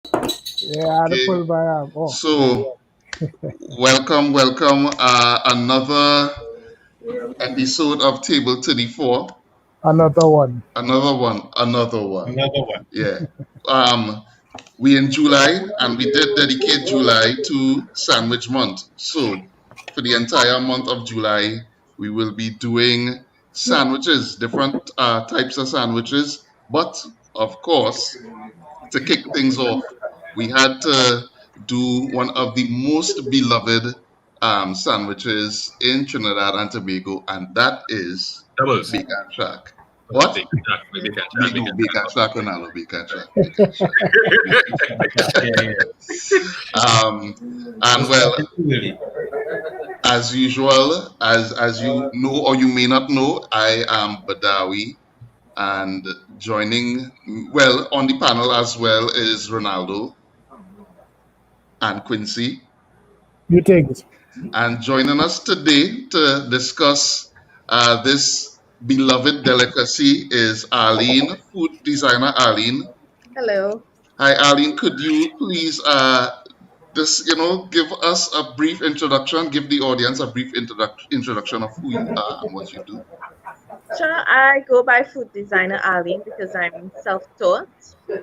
Yeah, the Okay, pull by oh, so welcome. Another episode of Table 34. another one. Another one. Another one. Yeah. Um, we in July, and we did dedicate July to Sandwich Month. So for the entire month of July, we will be doing sandwiches, different types of sandwiches. But of course, to kick things off, we had to do one of the most beloved sandwiches in Trinidad and Tobago, and that is Doubles. bacon shack. What? Big attack, big attack, big No, attack. bacon shack, Ronaldo, bacon shack, bacon shack. Yeah, And well, Really. as usual, as you know or you may not know, I am Badawi, and joining well on the panel as well is Ronaldo and Quincy. You think? And joining us today to discuss this beloved delicacy is Arlene, food designer Arlene. Hello. Hi, Arlene. Could you please just give us a brief introduction, give the audience a brief introduction of who you are and what you do? Sure, I go by food designer Arlene because I'm self-taught.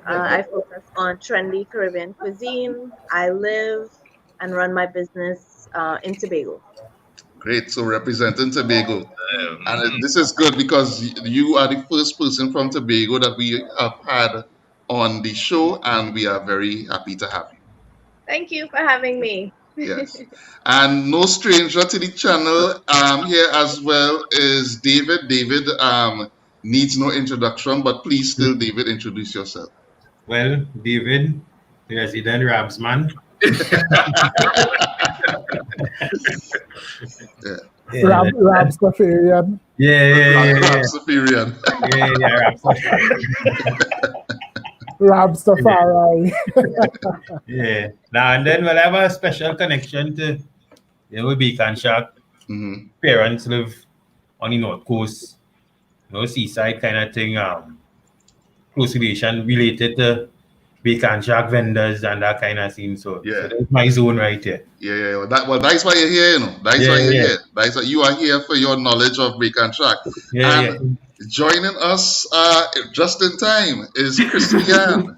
I focus on trendy Caribbean cuisine. I live and run my business in Tobago. Great. So representing Tobago. And this is good because you are the first person from Tobago that we have had on the show, and we are very happy to have you. Thank you for having me. Yes. And no stranger to the channel here as well is David. David needs no introduction, but please still, David, introduce yourself. Well, David, resident Rabsman. Rabstafarian. Yeah. Superior. Rabstafari. Yeah. Now and then we'll have a special connection to Bacon Shack. Mm-hmm. Parents live on the north coast, seaside kind of thing. Close relation related to Bacon Shack vendors and that kind of thing. So that's my zone right here. Yeah. That's why you're here, That's why you're here. That's why you are here for your knowledge of Bacon Shack. And joining us just in time is Christian.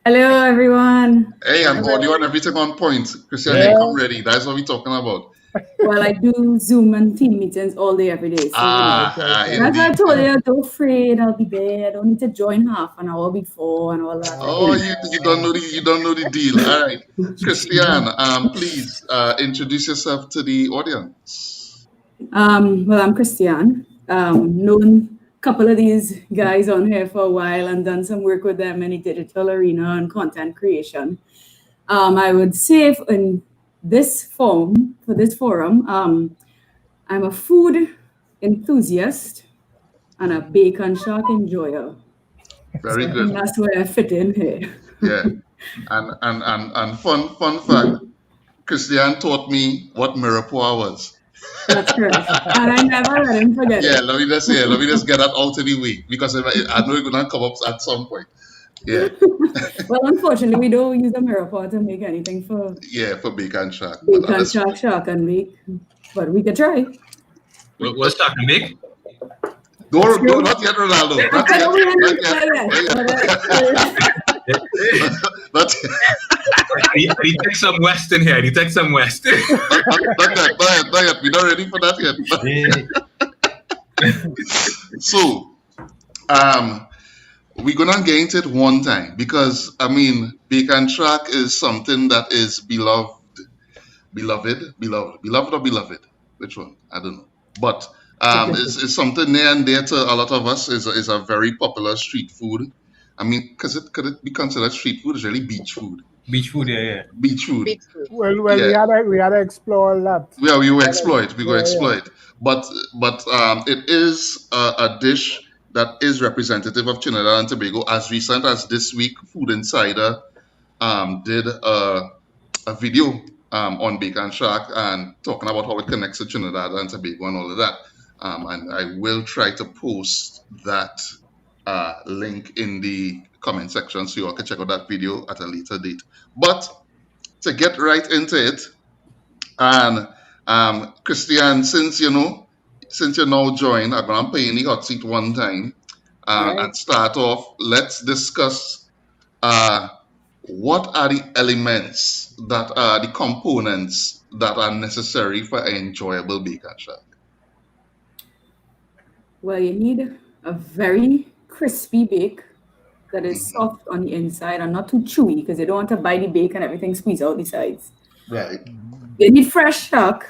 Hello, everyone. Hey, I'm audio and everything on point. Christian, you come ready. That's what we're talking about. Well, I do Zoom and team meetings all day, every day. So, that's why I told you, don't afraid, I'll be there. I don't need to join half an hour before and all that. Oh, you don't know the deal. All right. Christian, please introduce yourself to the audience. Well, I'm Christian. Known a couple of these guys on here for a while and done some work with them in the digital arena and content creation. I would say in this forum, I'm a food enthusiast and a bacon shack enjoyer. Very so good. That's where I fit in here. Yeah. And fun fact, Christian taught me what mirepoix was. That's correct. And I never let him forget it. Let me just get that out of the way because I know it's gonna come up at some point. Yeah. Well, unfortunately, we don't use a mirepoix to make anything for bacon shack. Bacon shack and bake, but we could try. What's shack and bake? Don't not yet, Ronaldo. Not yet. He takes some West in here. Not yet. We're not ready for that yet. So, we're gonna get into it one time because bacon shack is something that is beloved. Which one? I don't know. But it's something near and dear to a lot of us. Is a very popular street food. Could it be considered street food? It's really beach food. Beach food, yeah. Beach food. Well, we had to explore that. Yeah, we will exploit. We will exploit. But it is a dish that is representative of Trinidad and Tobago. As recent as this week, Food Insider did a video on Bacon Shack and talking about how it connects to Trinidad and Tobago and all of that. And I will try to post that link in the comment section so you all can check out that video at a later date. But to get right into it, and Christian, since you now joined, I'm gonna put you in the hot seat one time. And start off, let's discuss what are the elements that are the components that are necessary for an enjoyable bacon shack? Well, you need a very crispy bake that is soft on the inside and not too chewy because you don't want to buy the bake and everything squeeze out the sides. Right. You need fresh shark.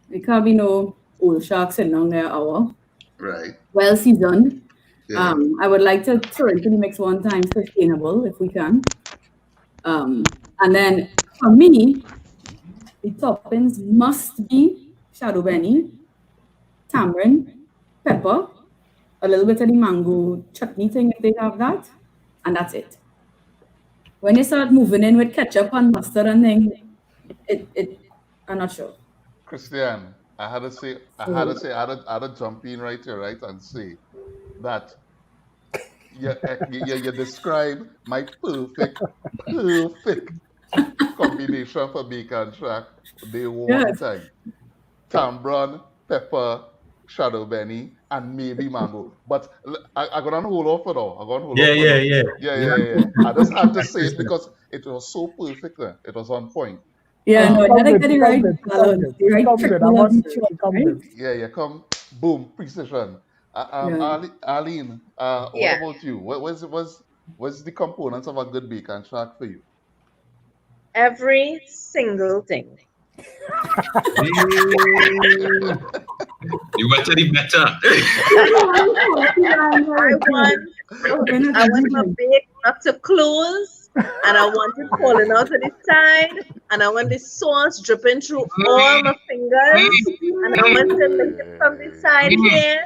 There can't be no old shark sitting down there hour. Right. Well seasoned. Yeah. I would like to throw into the mix one time sustainable if we can. And then for me, the toppings must be shadow benny, tamarind, pepper, a little bit of the mango chutney thing if they have that, and that's it. When you start moving in with ketchup and mustard and thing, I'm not sure. Christian, I had to jump in right here, right, and say that you describe my perfect combination for bacon shack. Day one time. Tamarind, pepper, shadow benny, and maybe mango. But I'm gonna hold off for now. Yeah. I just had to say it because it was so perfect. It was on point. Yeah, no, I think the right balance, the right trickle of each one, right? Yeah, come, boom, precision. Arlene, what about you? What's the components of a good bacon shack for you? Every single thing. You better be better. I want my bake not to close, and I want it falling out to the side, and I want the sauce dripping through all my fingers, and I want to lick it from the side here.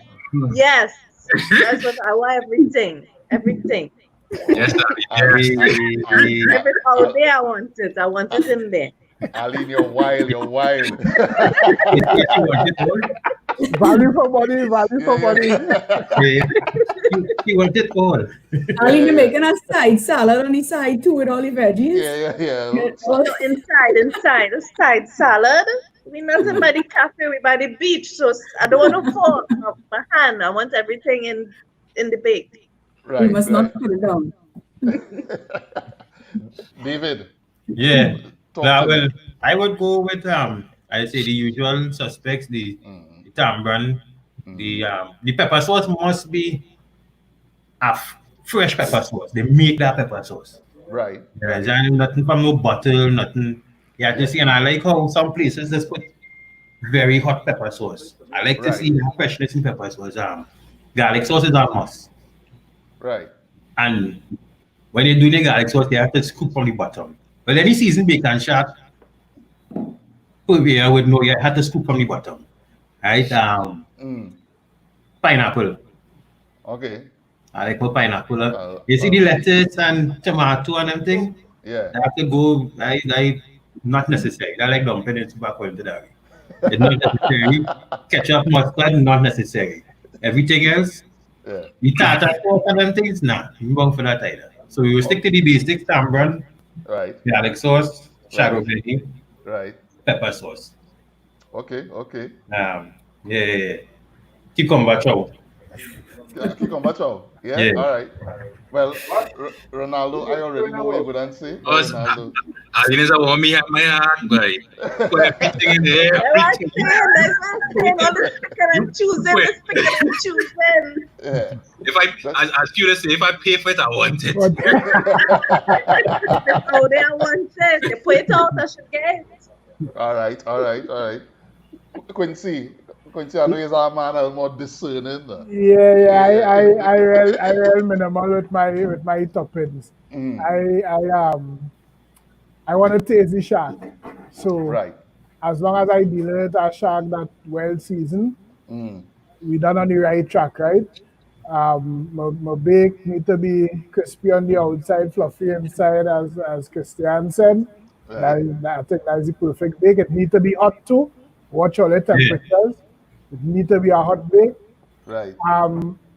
Yes, that's what I want. Everything. Yes, If it's out there, I want it. I want it in there. Aline, you're wild. Value for money. He wanted all. Aline, you're making a side salad on the side too with all the veggies. Yeah. So inside a side salad. We nothing by the cafe, we by the beach. So I don't want to fall off my hand. I want everything in the bake. Right. We must not put it down. David. Yeah. Well, I would go with I say the usual suspects, the tamarind, the pepper sauce must be a fresh pepper sauce. They make that pepper sauce. Right. There's nothing from no bottle, nothing. Yeah, just and I like how some places just put very hot pepper sauce. I like to see the freshness in pepper sauce. Garlic sauce is a must. Right. And when you're doing the garlic sauce, you have to scoop from the bottom. But any seasoned bacon shack, I would know you had to scoop from the bottom. Right? Pineapple. Okay. I like my pineapple. You see the lettuce and tomato and everything? Yeah. I have to go, not necessary. I like dumping it back into that. It's not necessary. Ketchup, mustard, not necessary. Everything else, the tartar sauce and them things, nah, you won't for that either. So we will stick to the basics: tamarind, garlic sauce, shadow benny, pepper sauce. Okay. Yeah. Cucumber chow. Cucumber chow. Yeah. All right. Well, Ronaldo, I already know what you're going to say. Ronaldo. Aline is a woman at my heart, boy. Put everything in there. That's what I'm saying. Choosing. Yeah. If I ask you to say, if I pay for it, I want it. Oh, they want it. They put it out, I should get it. All right. Quincy, I know you're a man a more discerning. I real minimal with my toppings. I want to taste the shark. So as long as I deal with a shark that's well seasoned, we done on the right track, right? My bake need to be crispy on the outside, fluffy inside, as Christian said. I think that's the perfect bake. It need to be hot too. Watch all the temperatures. It need to be a hot bake. Right.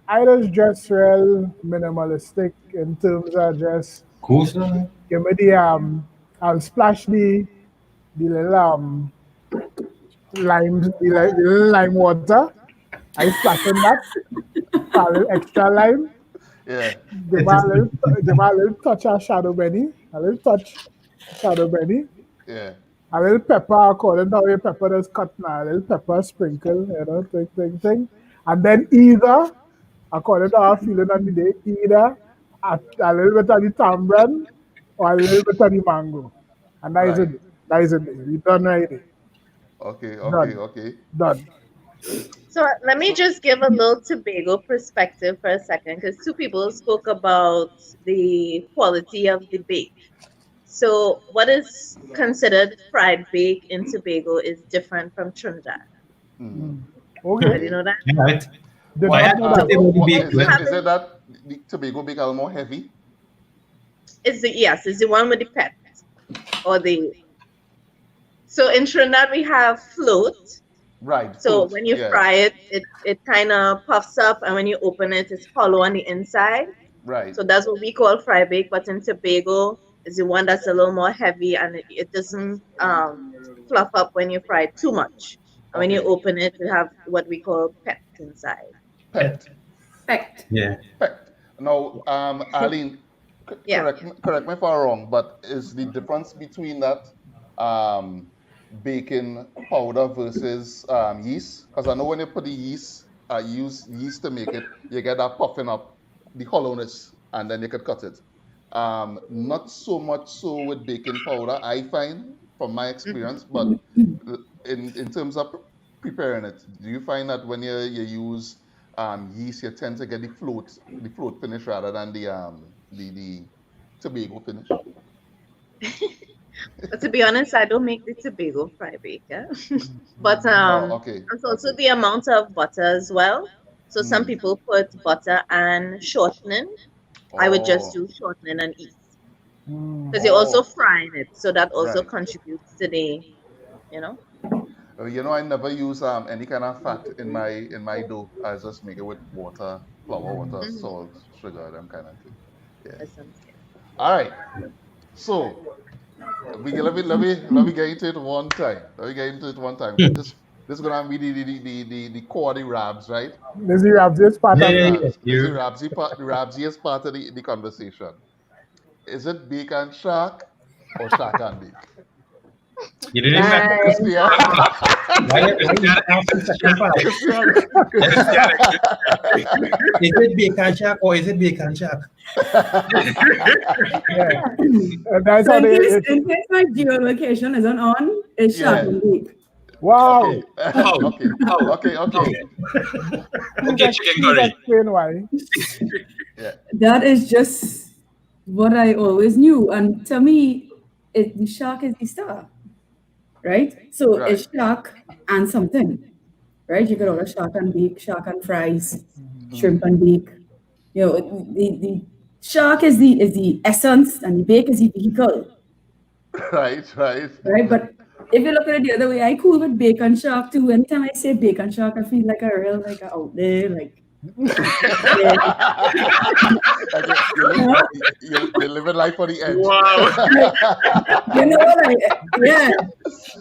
I just dress real minimalistic in terms of just Cool. give me the I'll splash the little the little lime water. I splash on that, a little extra lime. Yeah. Give me a little touch of shadow benny, a little touch shadow benny, Yeah. a little pepper according to how your pepper is cut now, a little pepper sprinkle, thing. And then either, according to our feeling on the day, either a little bit of the tamarind or a little bit of the mango. And that is it. Right. That is it. We done right there. Okay. Okay. Done. Okay. Done. So let me just give a little Tobago perspective for a second, because two people spoke about the quality of the bake. So what is considered fried bake in Tobago is different from Trinidad. Okay. Did you know that? Right. Did Why not I know asked that. about the What bake is too. it? Is it that the Tobago become more heavy? It's the one with the pet or the. So in Trinidad we have float. Right. So Float. when you Yeah. fry it, it kind of puffs up, and when you open it, it's hollow on the inside. Right. So that's what we call fry bake. But in Tobago, is the one that's a little more heavy, and it doesn't fluff up when you fry it too much. And when you Okay. open it, you have what we call pet inside. Pet. Fact. Yeah. Pet. Now, Arlene, Yeah. correct me if I'm wrong, but is the difference between that um, baking powder versus yeast? Because I know when you put the yeast, use yeast to make it, you get that puffing up, the hollowness, and then you could cut it. Not so much so with baking powder, I find from my Mhm. experience, but in terms of preparing it, do you find that when you use yeast, you tend to get the float finish rather than the Tobago finish? But to be honest, I don't make the Tobago fry bake. Yeah? But Oh, okay, it's also okay. the amount of butter as well. So some Mm. people put butter and shortening. I would just Oh, do shortening and yeast because you're also oh, frying it, so that also right. contributes to the, you know. I never use any kind of fat in my dough. I just make it with water, flour, water, Mhm. salt, sugar, them kind of thing. Yeah. Essence, yeah. All right. So let me get into it one time. Let me get into it one time. This is gonna be the core of the rabs, right? This is this part Yeah, of The it. yeah, yeah. rabs. This is the You rabsy part. The rabsiest part of the conversation. Is it bake and shark or shark and bake? you didn't even Bye. Christian. why you ask the second part? Christian. Is it bacon shack or is it bacon shack? Yeah. And that's So how they it, in case my geolocation isn't on, it's sharp Yeah. and deep. wow. Okay. How? Okay. How? Okay. How? Okay. Okay, chicken Please curry. explain why. Yeah. That is just what I always knew. And to me, the shark is the star, right? So Right. it's shark and something, right? You could order shark and beak, shark and fries, shrimp and beak. You know, the shark is the essence and the bake is the vehicle, Right. Right. right? But if you look at it the other way, I cool with bacon shark too. Anytime I say bacon shark, I feel like a real like out there, like yeah. Like you're living life on the edge. Wow. Like, you know, like yeah.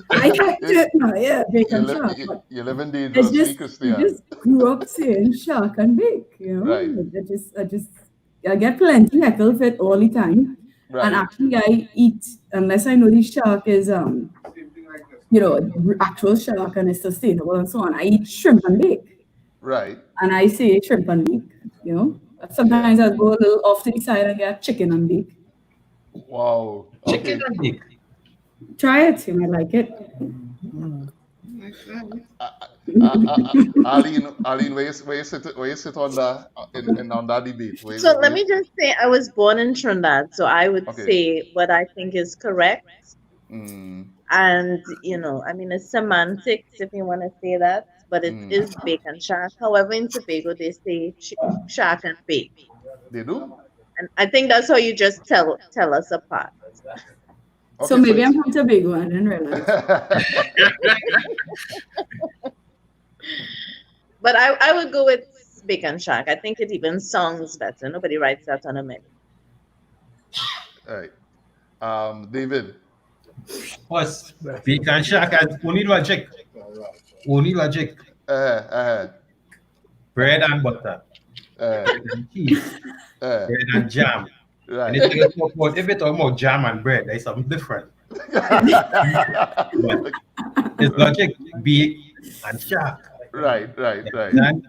I kept you, it no, yeah, you bacon live shark, but you're living it's dangerously, just I Christian. just grew up saying shark and bake, you Right. know. I get plenty heckle of it all the time. And Right. actually I eat unless I know the shark is you know, actual shark and it's sustainable and so on. I eat shrimp and bake. Right. And I say shrimp and bake, you know. But sometimes Yeah. I'll go a little off to the side and get chicken and bake. Wow. Chicken Okay. and bake. Try it, you might like it. Uh, Arlene, where you sit on the in on that debate? So let me just say, I was born in Trinidad, so I would okay. say what I think is correct. Mm, And, I mean, it's semantics if you want to say that, but it mm. is bake and shark. However, in Tobago, they say shark and bake. They do? And I think that's how you just tell us apart. So Okay, so maybe it's I'm from Tobago, I didn't realize. But I would go with Bacon Shack. I think it even sounds better. Nobody writes that on a menu. All right. David. What's Bacon Shack has only logic. Only logic. Bread and butter. And cheese. Bread and jam. Right. And if you talk about jam and bread, there's something different. It's logic, bake and shack. Right. And,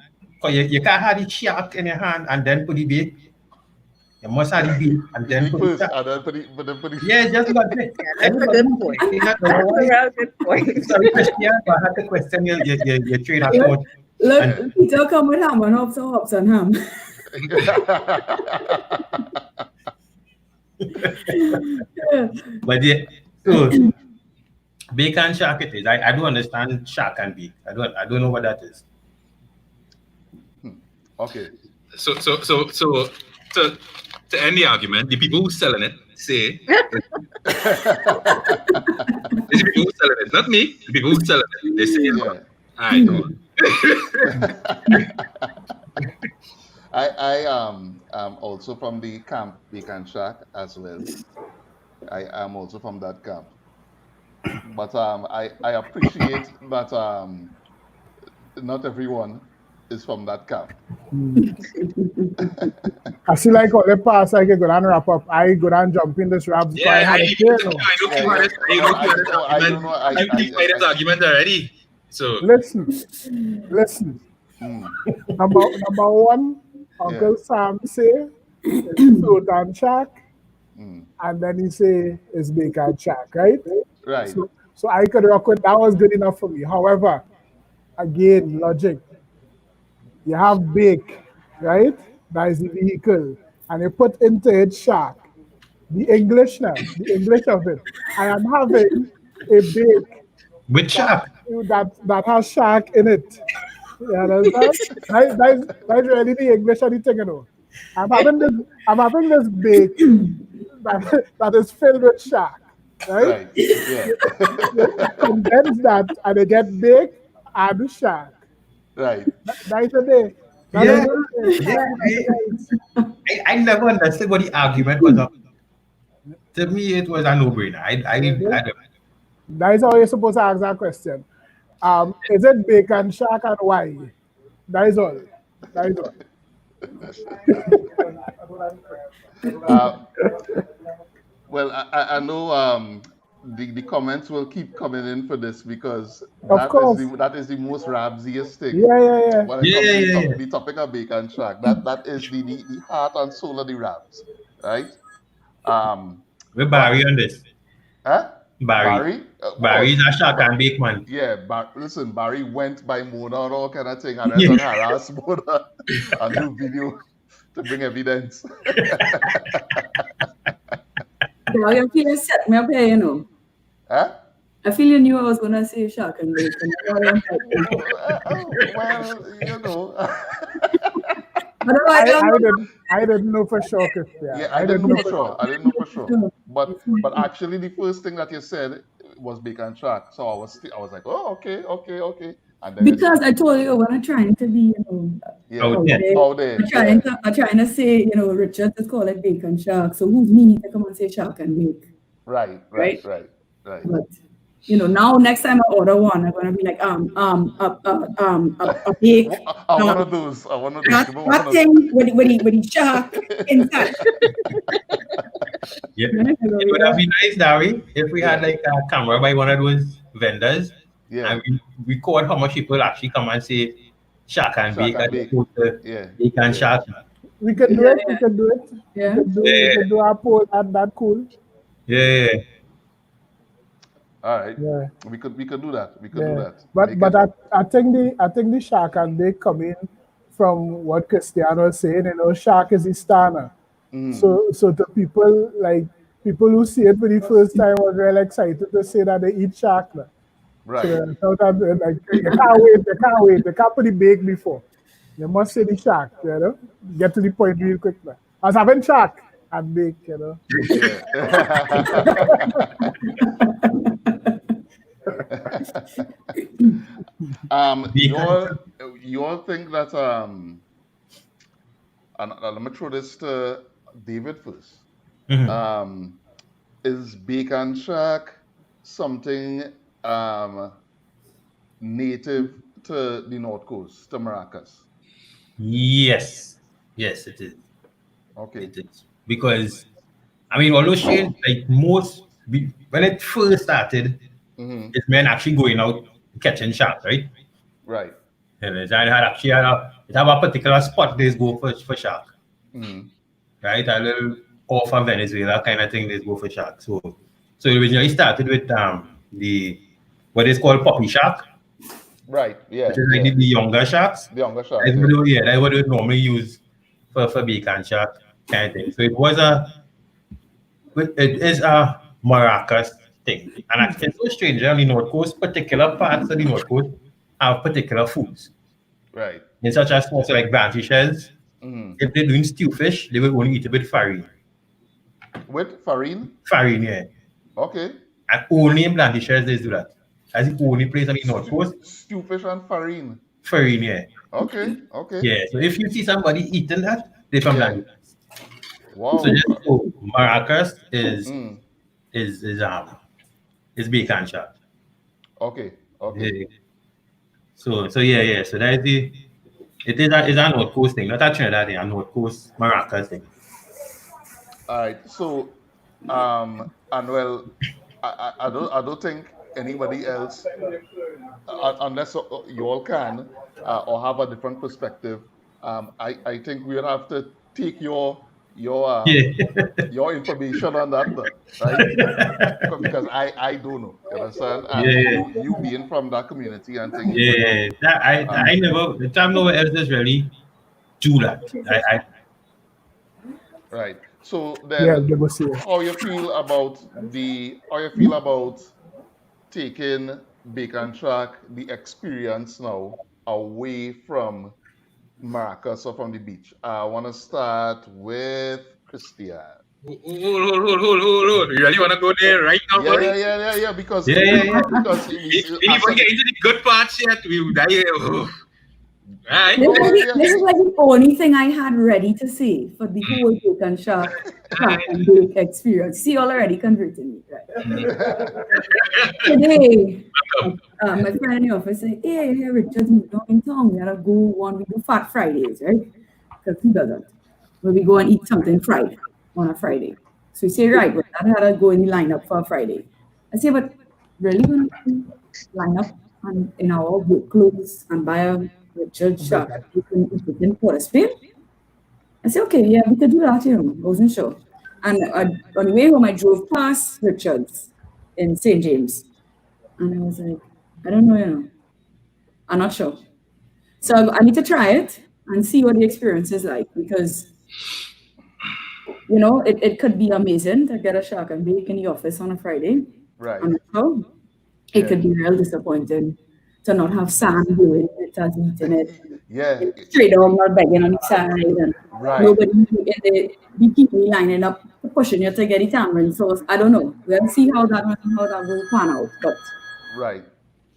you can't have the shack in your hand and then put the bake. You must have the bake and then put the shack. Yeah, just logic. That's a good point. That's a real good point. Sorry, Christian, but I had to question your train of thought. Look, Peter come with ham and hops and ham. But yeah, so bacon shack it is. I don't understand shack and bake. I don't know what that is. Okay. So to end the argument, the people who selling it say it's the people who selling it, not me. The people who selling it, they say I don't. I am also from the camp Bacon Shack as well. I am also from that camp. But I appreciate that not everyone is from that camp. I see like all the past I can go and wrap up. I go and jump in this rap. Yeah, I know this argument already. So listen. Number one, Uncle Sam say it's Float and Shack, and then he say it's Bacon Shack, right? Right. So I could rock with that. Was good enough for me. However, again, logic. You have bake, right? That is the vehicle, and you put into it shack. The English of it. I am having a bake with shack that has shack in it. You understand? That's really the English of the thing, you know. I'm having this bake that is filled with shack, right? Yeah. You condense that and they get bake and shack. Right. That's a day. I never understood what the argument was. To me, it was a no-brainer. I don't. That is how you're supposed to ask that question. Is it Bacon Shack and why? That is all. Well, I know the comments will keep coming in for this because that is the most Rabsiest thing. Yeah. When it comes to the topic of Bacon Shack, that is the heart and soul of the Rabs, right? We're Barry on this. Huh? Barry's a shack and bake man. Yeah, listen, Barry went by Mona and all kind of thing, and then harass Mona and do video to bring evidence. You feel you set me up here, you know. Huh? I feel you knew I was going to say shack and bake. Well, you know. I didn't know for sure. I didn't know for sure. But actually, the first thing that you said was Bacon Shack. So I was like, oh, okay. And then because I told you when I'm trying to be, you know, I'm trying to say, you know, Richard is called it Bacon Shack. So who's me to come and say shack and bake? Right. But you know, now next time I order one, I'm gonna be like a bake. I want to do this. That thing with the shack inside. Yeah, it would have been nice, Darry, if we had like a camera by one of those vendors. Yeah. And we record how much people actually come and say shack and bake as opposed to bake and shack. We can do it. Yeah. We can do our poll at that cool. Yeah. All right. Yeah. We could do that. We could do that. But I think the shack and they come in from what Cristiano was saying, you know, shack is the starter. So to people who see it for the first time was really excited to say that they eat shack. Right. So sometimes like you can't wait. They can't put the bake before. You must say the shack, you know. Get to the point real quick. I was having shack and bake, you know. You all think that and let me throw this to David first. Mhm. Is Bacon Shack something native to the North Coast, to Maracas? Yes, yes, it is. Okay. It is because I mean, although Shane, like when it first started, it's men actually going out catching sharks, right? Right. And it have a particular spot they go for shark, right? A little off of Venezuela kind of thing they go for shark. So it originally started with the what is called puppy shark, Right. Yeah. which is like the younger sharks. The younger sharks. That's what we normally use for bacon shark kind of thing. So it is a Maracas thing. And it's so strange. On the North Coast, particular parts of the North Coast have particular foods. Right. In such as also like banty shells, if they're doing stew fish, they will only eat it with farine. With farine? Farine, yeah. Okay. And only in banty shells they do that. That's the only place on the North Coast. Stew fish and farine. Farine, yeah. Okay. Okay. Yeah. So if you see somebody eating that, they're from banty. Wow. So just Maracas is bacon shark. Okay. Okay. Yeah. So yeah. So that is it is a North Coast thing, not a Trinidadian, a North Coast Maracas thing. All right. So, and well, I don't think anybody else, unless you all can, or have a different perspective. I think we would have to take your information on that, right? Because I don't know. You understand? And you being from that community and things. Yeah, I never. The time no one else has really do that. Right. So then, how you feel about taking Bacon Shack, the experience now, away from Maracas or from the beach? I want to start with Christian. Hold. You really want to go there right now, buddy? Yeah. Because we even get into the good parts yet. We die. Right. This is like the only thing I had ready to say for the whole Bacon Shack and bake experience. See, already converting me, right? Today, my friend in the office said, hey, Richard's not in town. We gotta go we do Fat Fridays, right? Because he doesn't. Where we go and eat something fried on a Friday. So we say, right, but I had to go in the lineup for a Friday. I say, but really when we line up in our work clothes and buy a Richard Shack in Port of Spain? I said, okay, yeah, we could do that, I wasn't sure. And on the way home, I drove past Richard's in St. James. And I was like, I don't know, I'm not sure. So I need to try it and see what the experience is like because, it could be amazing to get a shack and bake in the office on a Friday. Right. And so it could be real disappointing to not have Sam doing it as eating it. Yeah. Straight on, not begging on the side. And nobody the people lining up, pushing you to get the tamarind sauce. I don't know. We'll see how that will pan out. But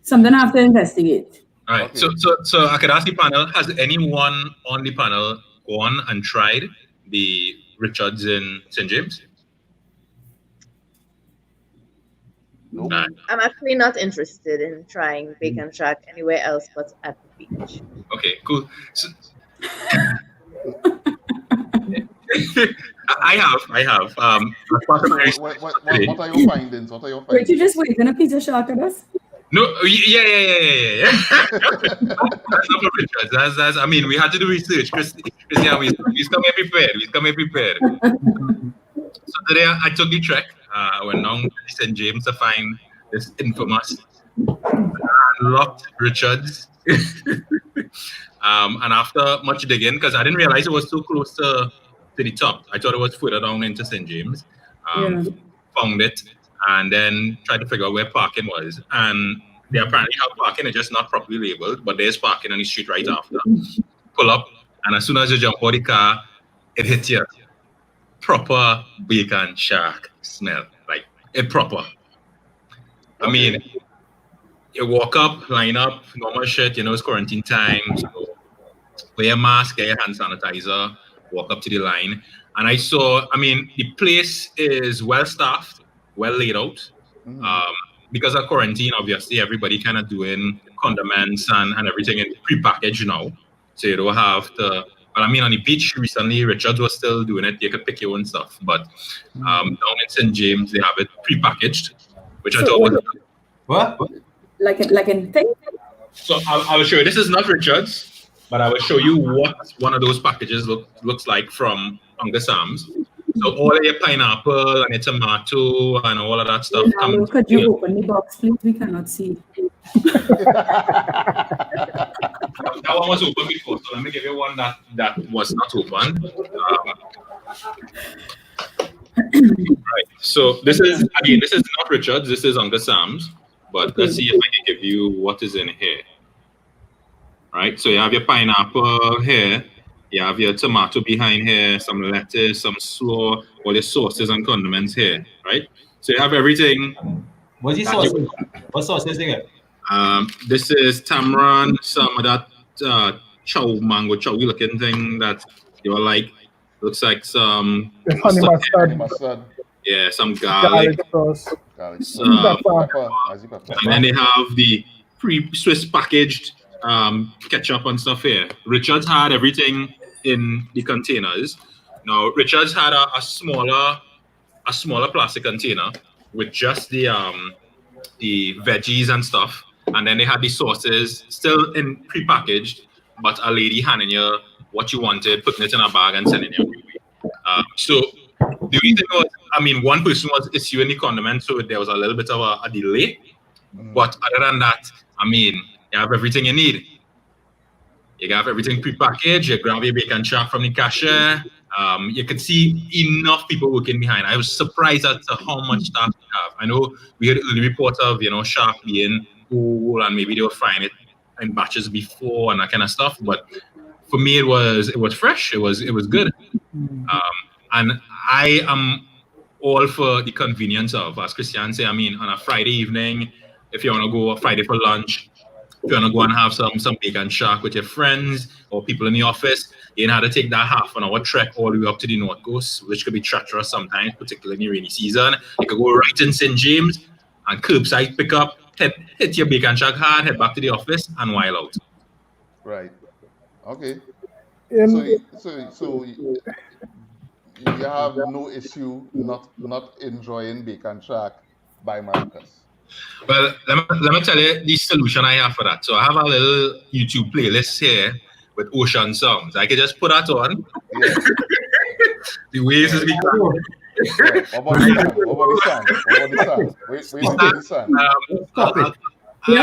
something I have to investigate. All right. Okay. So I could ask the panel, has anyone on the panel gone and tried the Richards in St. James? Nope. I'm actually not interested in trying Bacon Shack anywhere else but at the beach. Okay, cool. So, I have. What are your findings? Wait, you just waiting a pizza shack at us? No, yeah. That's not for Richards. That's, I mean, we had to do research. Christian, we come prepared. So today I took the trek. I went down to St. James to find this infamous unlocked Richards. And after much digging, because I didn't realize it was so close to the top. I thought it was further down into St. James. Found it and then tried to figure out where parking was. And they apparently have parking, it's just not properly labeled, but there's parking on the street right after. Pull up, and as soon as you jump out the car, it hits you. Proper Bacon Shack smell, like it proper. I mean, you walk up, line up, normal shit, it's quarantine time, so wear your mask, get your hand sanitizer, walk up to the line, and I saw, I mean, the place is well staffed, well laid out. Because of quarantine, obviously, everybody kind of doing condiments and everything in pre-packaged now. So you don't have to, but I mean, on the beach recently, Richards was still doing it. You could pick your own stuff. But down in St. James, they have it pre-packaged, which I thought was... What? Like in thing? So I will show you. This is not Richards, but I will show you what one of those packages looks like from Uncle Sam's. So all of your pineapple and your tomato and all of that stuff. Could you open the box, please? We cannot see. That one was open before, so let me give you one that was not open. Right. So this is not Richards. This is Uncle Sam's. But let's see if I can give you what is in here. Right. So you have your pineapple here. You have your tomato behind here, some lettuce, some slaw, all your sauces and condiments here, right? So you have everything. What's the sauces? What sauces is it? This is tamarind, some of that mango chow looking thing that you're like, looks like some honey mustard. Yeah, some garlic sauce. Pepper. And then they have the pre-Swiss packaged ketchup and stuff here. Richards had everything in the containers. Now Richards had a smaller plastic container with just the veggies and stuff, and then they had the sauces still in pre-packaged, but a lady handing you what you wanted, putting it in a bag and sending you. So the reason was, I mean, one person was issuing the condiments, so there was a little bit of a delay. But other than that, I mean, you have everything you need. You have everything pre-packaged. You grab your bacon chop from the cashier. You could see enough people working behind. I was surprised at how much staff we have. I know we had the report of, shark being whole and maybe they were frying it in batches before and that kind of stuff. But for me, it was fresh. It was good. And I am all for the convenience of, as Christian said, I mean, on a Friday evening, if you want to go Friday for lunch, if you want to go and have some bacon shark with your friends or people in the office, you know how to take that half an hour trek all the way up to the North Coast, which could be treacherous sometimes, particularly in the rainy season. You could go right in St. James and curbside pick up, hit your bacon shark hard, head back to the office and while out. Right. Okay. So you have no issue not enjoying bacon shark by Maracas. Well, let me tell you the solution I have for that. So I have a little YouTube playlist here with ocean songs. I can just put that on. Yeah. The waves is becoming. Yeah. What about the sun?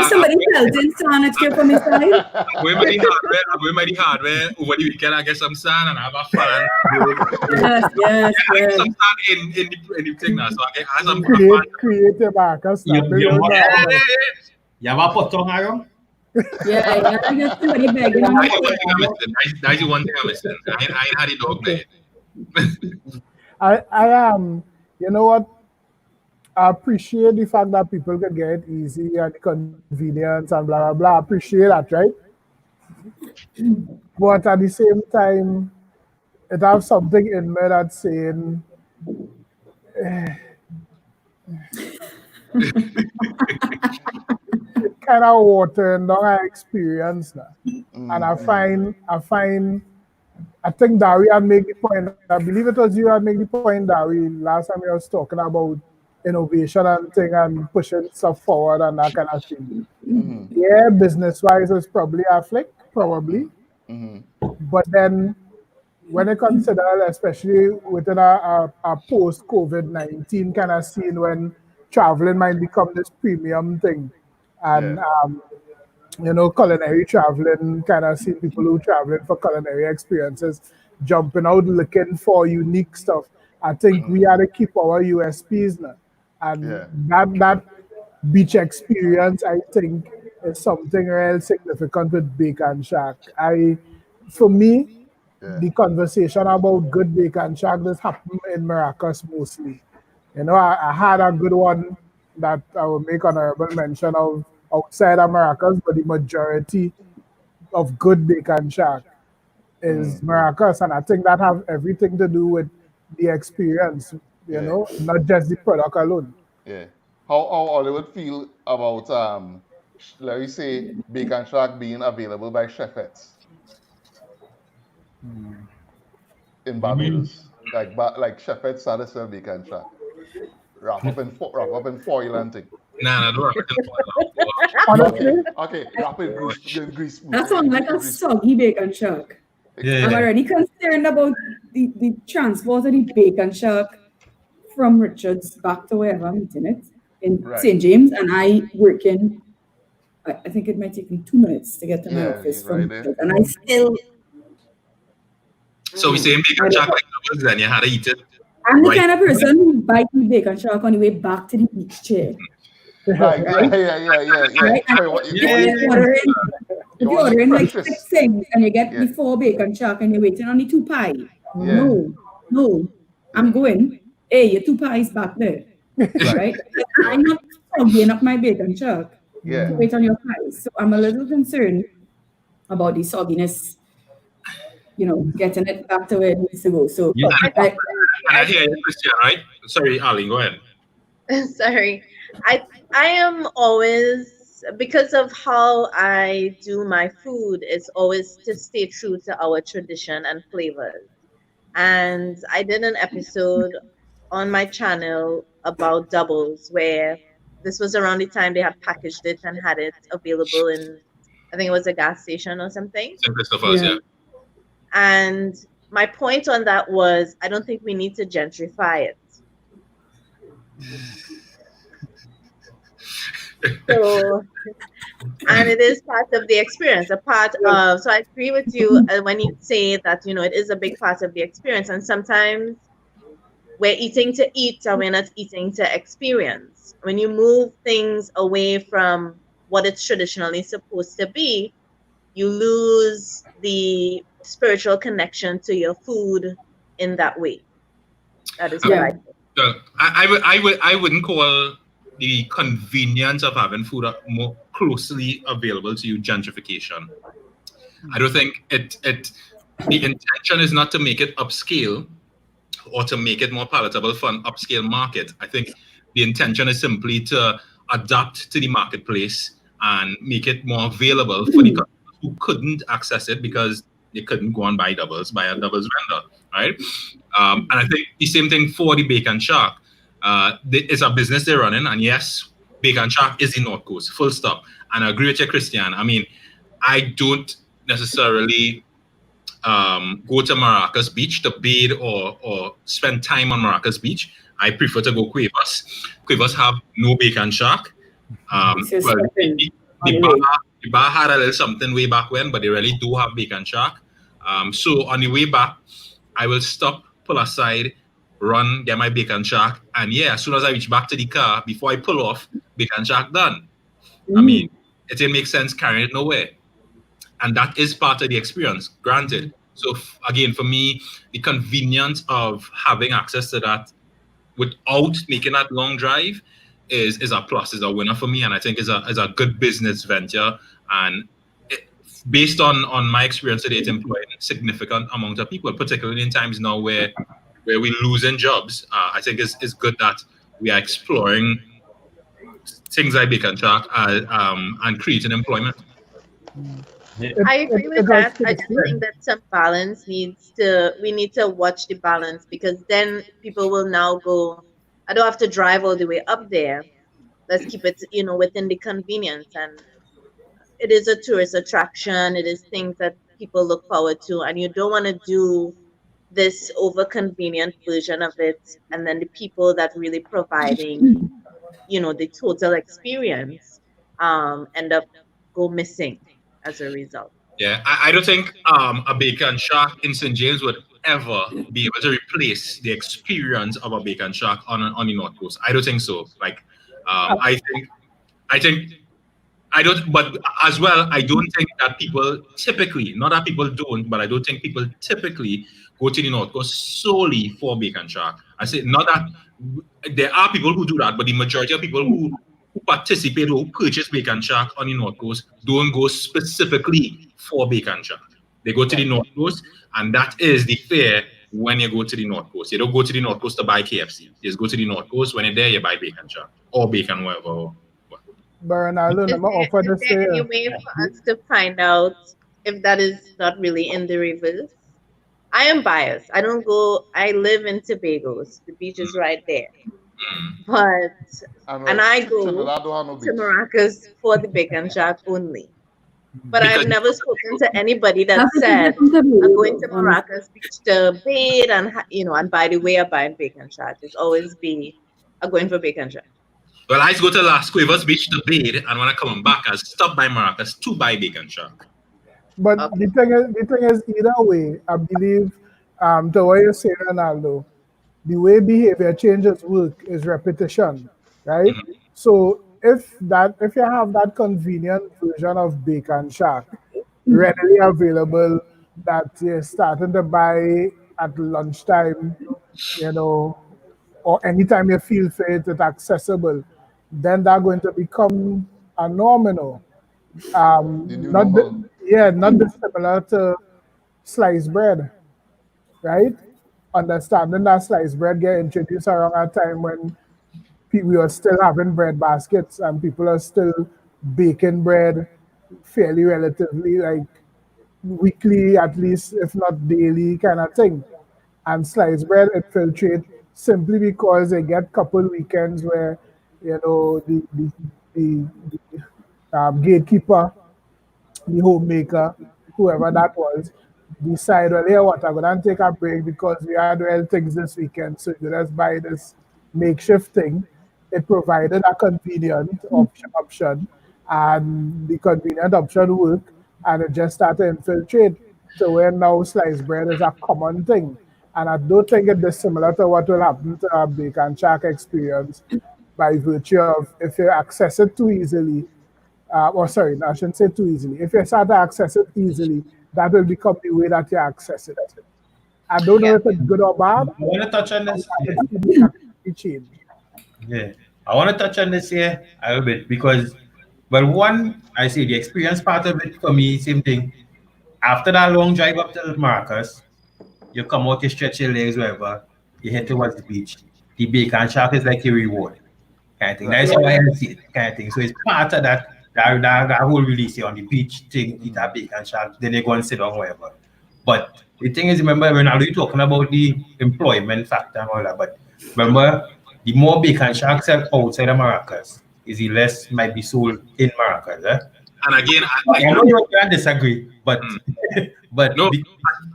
Somebody felt in sun, it's good for me side. I'm going by the hardware over the weekend. I get some sun and I have a fan. Yes. I get some sun in the thing now. So I get some create a Maracas. You have a potong around? Yeah, I get somebody begging. That's the one thing I'm missing. I had a dog there. I am, you know what? I appreciate the fact that people can get it easy and the convenience and blah, blah, blah. I appreciate that, right? But at the same time, it has something in me that's saying, kind of watering down our experience now. And I think Dari had made the point, I believe it was you had made the point, Dari, last time we was talking about innovation and thing and pushing stuff forward and that kind of thing. Yeah, business-wise, it's probably a flick, probably. But then when you consider, especially within a post-COVID-19 kind of scene when traveling might become this premium thing, and culinary traveling, kind of see people who traveling for culinary experiences, jumping out looking for unique stuff. I think we had to keep our USPs now. And that beach experience, I think, is something real significant with Bacon Shack. For me, the conversation about good Bacon Shack just happened in Maracas mostly. I had a good one that I will make honorable mention of outside of Maracas, but the majority of good Bacon Shack is Maracas, and I think that have everything to do with the experience, you know, not just the product alone. Yeah. How Hollywood feel about let me say Bacon Shack being available by Chefettes in Barbados? Like Chefettes started sell Bacon Shack. Wrap up in foil and thing. Nah, don't wrap it in foil. Honestly, Okay, wrap it grease. That sounds like a soggy bacon shack. Yeah. I'm already concerned about the transport of the bacon shack from Richards back to wherever I'm eating it in St. James, and I work in. I think it might take me 2 minutes to get to my office from Richards, and I still. So we saying bacon shack like doubles, then you had to eat it. I'm the kind of person who bites the bacon shack on the way back to the beach chair. Right? Right? If you're ordering like 6 things and you get the 4 bacon shack and you're waiting on the 2 pie, no, I'm going. Hey, your 2 pies back there, right? I'm not fogging up my bacon shack to wait on your pies. So I'm a little concerned about the sogginess, you know, getting it back to where it needs to go. So I hear you, Christian, right? Sorry, Ali, go ahead. Sorry. I am always, because of how I do my food, is always to stay true to our tradition and flavors. And I did an episode on my channel about doubles where this was around the time they had packaged it and had it available in, I think it was a gas station or something. St. Christopher's, yeah. And my point on that was, I don't think we need to gentrify it. So, and it is part of the experience, a part of, so I agree with you when you say that, you know, it is a big part of the experience. And sometimes we're eating to eat and we're not eating to experience. When you move things away from what it's traditionally supposed to be, you lose the spiritual connection to your food in that way. That is what I think. I wouldn't call the convenience of having food more closely available to you gentrification. I don't think the intention is not to make it upscale or to make it more palatable for an upscale market. I think the intention is simply to adapt to the marketplace and make it more available for the customers who couldn't access it because they couldn't go and buy a doubles vendor, right? And I think the same thing for the Bacon Shack. It's a business they're running, and yes, Bacon Shack is the North Coast, full stop. And I agree with you, Christian. I mean, I don't necessarily go to Maracas Beach to bathe or spend time on Maracas Beach. I prefer to go Cuevas. Cuevas have no Bacon Shack. The bar had a little something way back when, but they really do have Bacon Shack. So on the way back, I will stop, pull aside, run, get my Bacon Shack, and yeah, as soon as I reach back to the car, before I pull off, Bacon Shack done. I mean, it didn't make sense carrying it nowhere. And that is part of the experience, granted. So again, for me, the convenience of having access to that without making that long drive is a plus, is a winner for me, and I think is a good business venture. And based on my experience today, it's employing a significant amount of people, particularly in times now where we're losing jobs. I think it's good that we are exploring things like Bacon Shack and creating employment. I agree with that. I just think that some balance we need to watch the balance, because then people will now go, I don't have to drive all the way up there. Let's keep it, you know, within the convenience. And it is a tourist attraction. It is things that people look forward to, and you don't want to do this over convenient version of it, and then the people that really providing, you know, the total experience end up go missing as a result. Yeah, I don't think a Bacon Shack in St. James would ever be able to replace the experience of a Bacon Shack on the North Coast. I don't think so. Like, I don't, but as well, I don't think that people typically, not that people don't, but I don't think people typically go to the North Coast solely for Bacon Shack. I say not that there are people who do that, but the majority of people who participate or purchase Bacon Shack on the North Coast don't go specifically for Bacon Shack. They go to the North Coast, and that is the fare when you go to the North Coast. You don't go to the North Coast to buy KFC. You just go to the North Coast. When you're there, you buy bacon shack or bacon, whatever. Bernardo, Is there any way for us to find out if that is not really in the reverse? I am biased. I don't go. I live in Tobago's. The beach is right there. And I go to Maracas for the bacon shack only. But I've never spoken to anybody that said I'm going to Maracas Beach to bathe and by the way I buy bacon shack. It's always be I'm going for bacon shack. Well, I used to go to Las Cuevas Beach to bathe, and when I come back, I stop by Maracas to buy bacon shack. But the thing is, either way, I believe, to what you say, Ronaldo, the way behavior changes work is repetition, right? Mm-hmm. So if you have that convenient version of bacon shack readily available that you're starting to buy at lunchtime, or anytime you feel fit, it's accessible, then they're going to become a normal. Not dissimilar to sliced bread, right? Understanding that sliced bread get introduced around a time when we are still having bread baskets and people are still baking bread fairly relatively like weekly, at least, if not daily kind of thing. And sliced bread infiltrate simply because they get couple weekends where the gatekeeper, the homemaker, whoever that was, decide, well, here what, I'm going to take a break because we had well things this weekend, so you just buy this makeshift thing. It provided a convenient option, and the convenient option worked, and it just started to infiltrate. So where now sliced bread is a common thing. And I don't think it's dissimilar to what will happen to a bacon shack experience by virtue of if you access it too easily, I shouldn't say too easily. If you start to access it easily, that will become the way that you access it. I don't know if it's good or bad. I want to touch on this. Change. Yeah, I want to touch on this here a little bit because, well, one, I say the experience part of it for me, same thing. After that long drive up to Maracas, you come out, you stretch your legs, wherever, you head towards the beach. The bacon shack is like a reward, kind of thing. That's how I see it, kind of thing. So it's part of that whole release here on the beach thing, eat a bacon shack, then you go and sit down, wherever. But the thing is, remember, when I was talking about the employment factor and all that, but remember, the more bacon shacks are outside of Maracas, is the less might be sold in Maracas. Eh? And again, I know you can disagree, but no,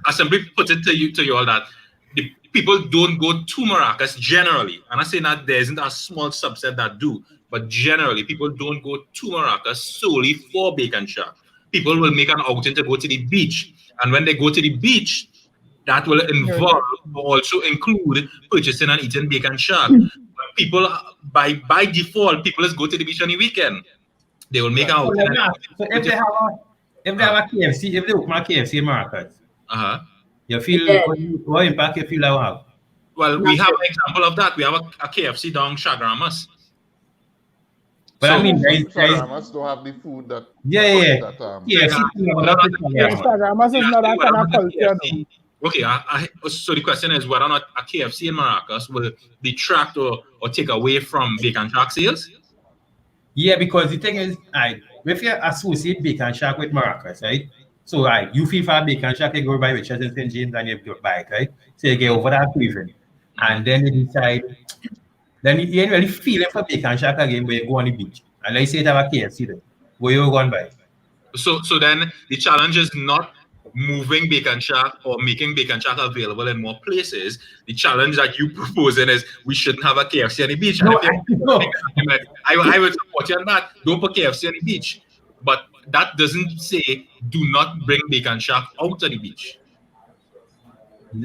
I simply put it to you all that the people don't go to Maracas generally. And I say that there isn't a small subset that do, but generally people don't go to Maracas solely for bacon shack. People will make an outing to go to the beach, and when they go to the beach, that will involve also include purchasing and eating bacon shack. But people, by default, people just go to the beach on the weekend. They will make out. So if they have a KFC, if they open a KFC in Maracas, you feel what impact you feel that will have? Well, we have an example of that. We have a KFC down Chagramas. But I mean, Chagramas don't have the food that. Chagramas is not that kind of culture. Okay, so the question is whether or not a KFC in Maracas will detract or take away from bacon shack sales? Yeah, because the thing is, if you associate bacon shack with Maracas, right? So you feel for bacon shack, you go by Richards and St. James and you go buy it, right? So you get over that craving. And then you decide, then you ain't really feeling for bacon shack again when you go on the beach. And let's say you have a KFC then, where you go and buy. So then the challenge is not moving bacon shack or making bacon shack available in more places. The challenge that you proposing is we shouldn't have a KFC on the beach. No, I would support you on that. Don't put KFC on the beach. But that doesn't say do not bring bacon shack out to the beach.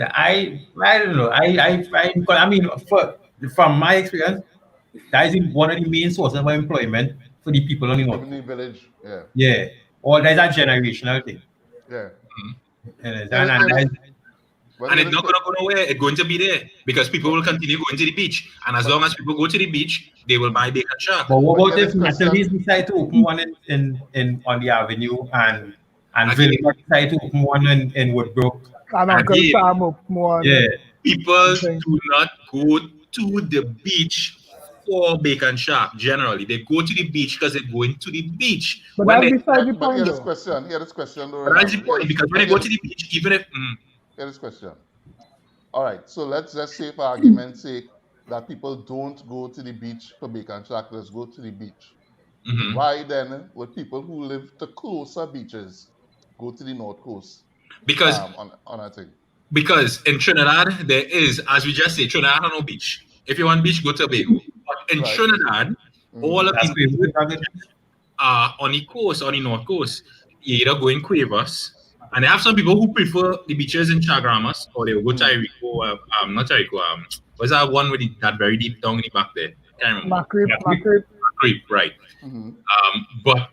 I don't know. I mean, from my experience, that is one of the main sources of employment for the people on the north. In the village, yeah. Or there's a generational thing. Yeah. And it's not going to go nowhere. It's going to be there because people will continue going to the beach. And as long as people go to the beach, they will buy bacon shack. But what about if Natalie decide to open one in on the avenue and And Philip decided to open one in Woodbrook. And Uncle Sam open one. Yeah. People do not go to the beach for bacon shack generally. They go to the beach because they're going to the beach. But that's beside the point, Here though. this question. That's the point, because when they go to the beach, even if... Here this question. All right, so let's just say, for argument's sake, that people don't go to the beach for bacon shack. Let's go to the beach. Mm-hmm. Why then would people who live to closer beaches go to the North Coast? Because on a thing. Because in Trinidad, there is, as we just say, Trinidad has no beach. If you want beach, go to Tobago. But in Trinidad, all of the beaches are on the coast, on the North Coast. You either go in Cuevas, and they have some people who prefer the beaches in Chaguaramas, or they will go to Tarico, not Tarico, what's that one with that very deep down in the back there? Can't remember. Macreep, right. But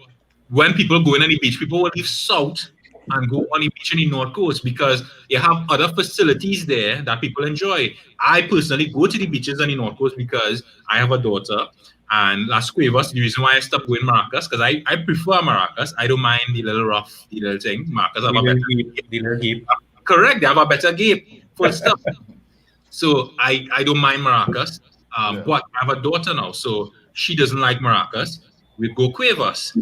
when people go in on the beach, people will leave south and go on the beach in the North Coast because you have other facilities there that people enjoy. I personally go to the beaches on the North Coast because I have a daughter, and Las Cuevas, the reason why I stopped going Maracas, because I prefer Maracas. I don't mind the little rough, the little thing. Maracas have a better gape. Correct, they have a better gape for stuff. So I don't mind Maracas, but I have a daughter now, so she doesn't like Maracas. We go Cuevas.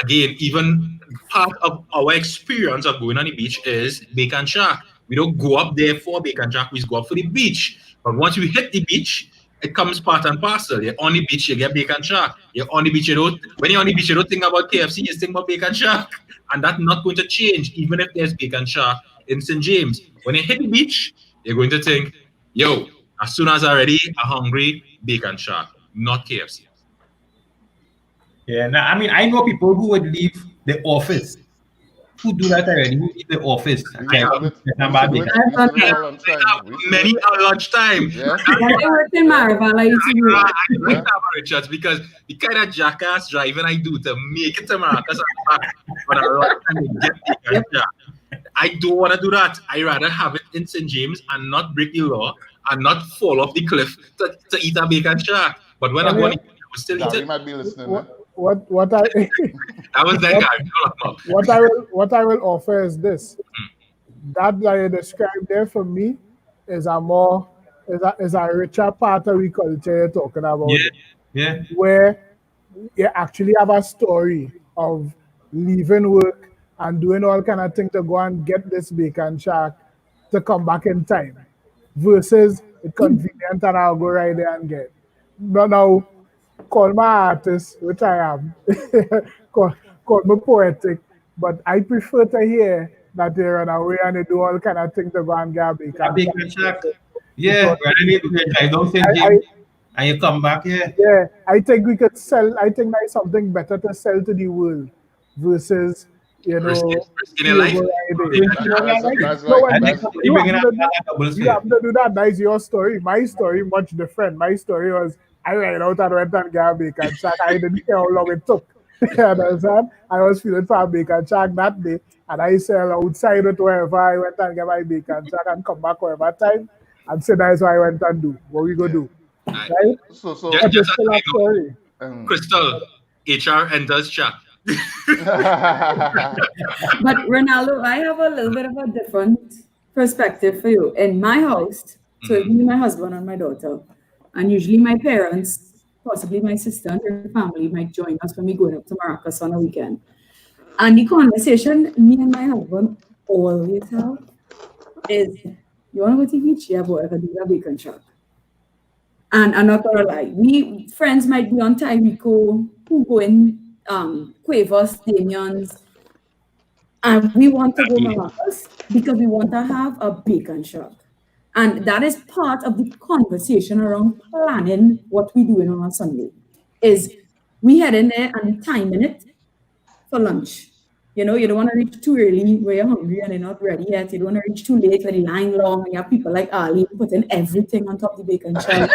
Again, even part of our experience of going on the beach is bacon shack. We don't go up there for bacon shack, we go up for the beach. But once we hit the beach, it comes part and parcel. You're on the beach, you get bacon shack. You're on the beach, when you're on the beach, you don't think about KFC, you think about bacon shack. And that's not going to change, even if there's bacon shack in St. James. When you hit the beach, you're going to think, yo, as soon as I'm ready, I'm hungry, bacon shack, not KFC. Yeah, now, I mean, I know people who would leave the office. Who do that already? Who leave the office? Many at lunchtime. I worked in Maraval. I went to Richards because the kind of jackass driving I do to make it to Maracas I don't want to do that. I rather have it in St. James and not break the law and not fall off the cliff to eat a bacon shack. But when I'm going, I will still eat it. Might be listening. What I that was that guy. What I will offer is this. That you described there for me is a richer part of the culture you're talking about. Yeah. Where you actually have a story of leaving work and doing all kind of things to go and get this bacon shack to come back in time. Versus it's convenient and I'll go right there and get. But now call my artist, which I am, call me poetic, but I prefer to hear that they run away and they do all kind of things to go and get a bacon shack. Yeah, and you come back here. Yeah, I think we could sell. I think there's something better to sell to the world versus you have to do that. That's your story. My story much different. My story was I ran out and went and got a bacon shack. I didn't care how long it took. You understand? I was feeling for a bacon shack that day, and I sell outside it wherever I went and get my bacon shack and come back wherever time. And so that's what I went and do. What we go do? Right? So just a story. Crystal, HR enters chat. But Ronaldo, I have a little bit of a different perspective for you. In my house, so it's me, my husband, and my daughter, and usually my parents, possibly my sister and her family, might join us when we go up to Maracas on a weekend. And the conversation me and my husband always have is, you want to go to the beach? Yeah, boy, I can do a bacon shack. And I'm not going to lie, we friends might be on Tarico, who go in Cuevas, Damians, and we want to go Maracas because we want to have a bacon shack. And that is part of the conversation around planning what we doing on a Sunday. Is we head in there and timing it for lunch. You know, you don't want to reach too early where you're hungry and you're not ready yet. You don't want to reach too late when the line long and you have people like Ali putting everything on top of the bacon shack.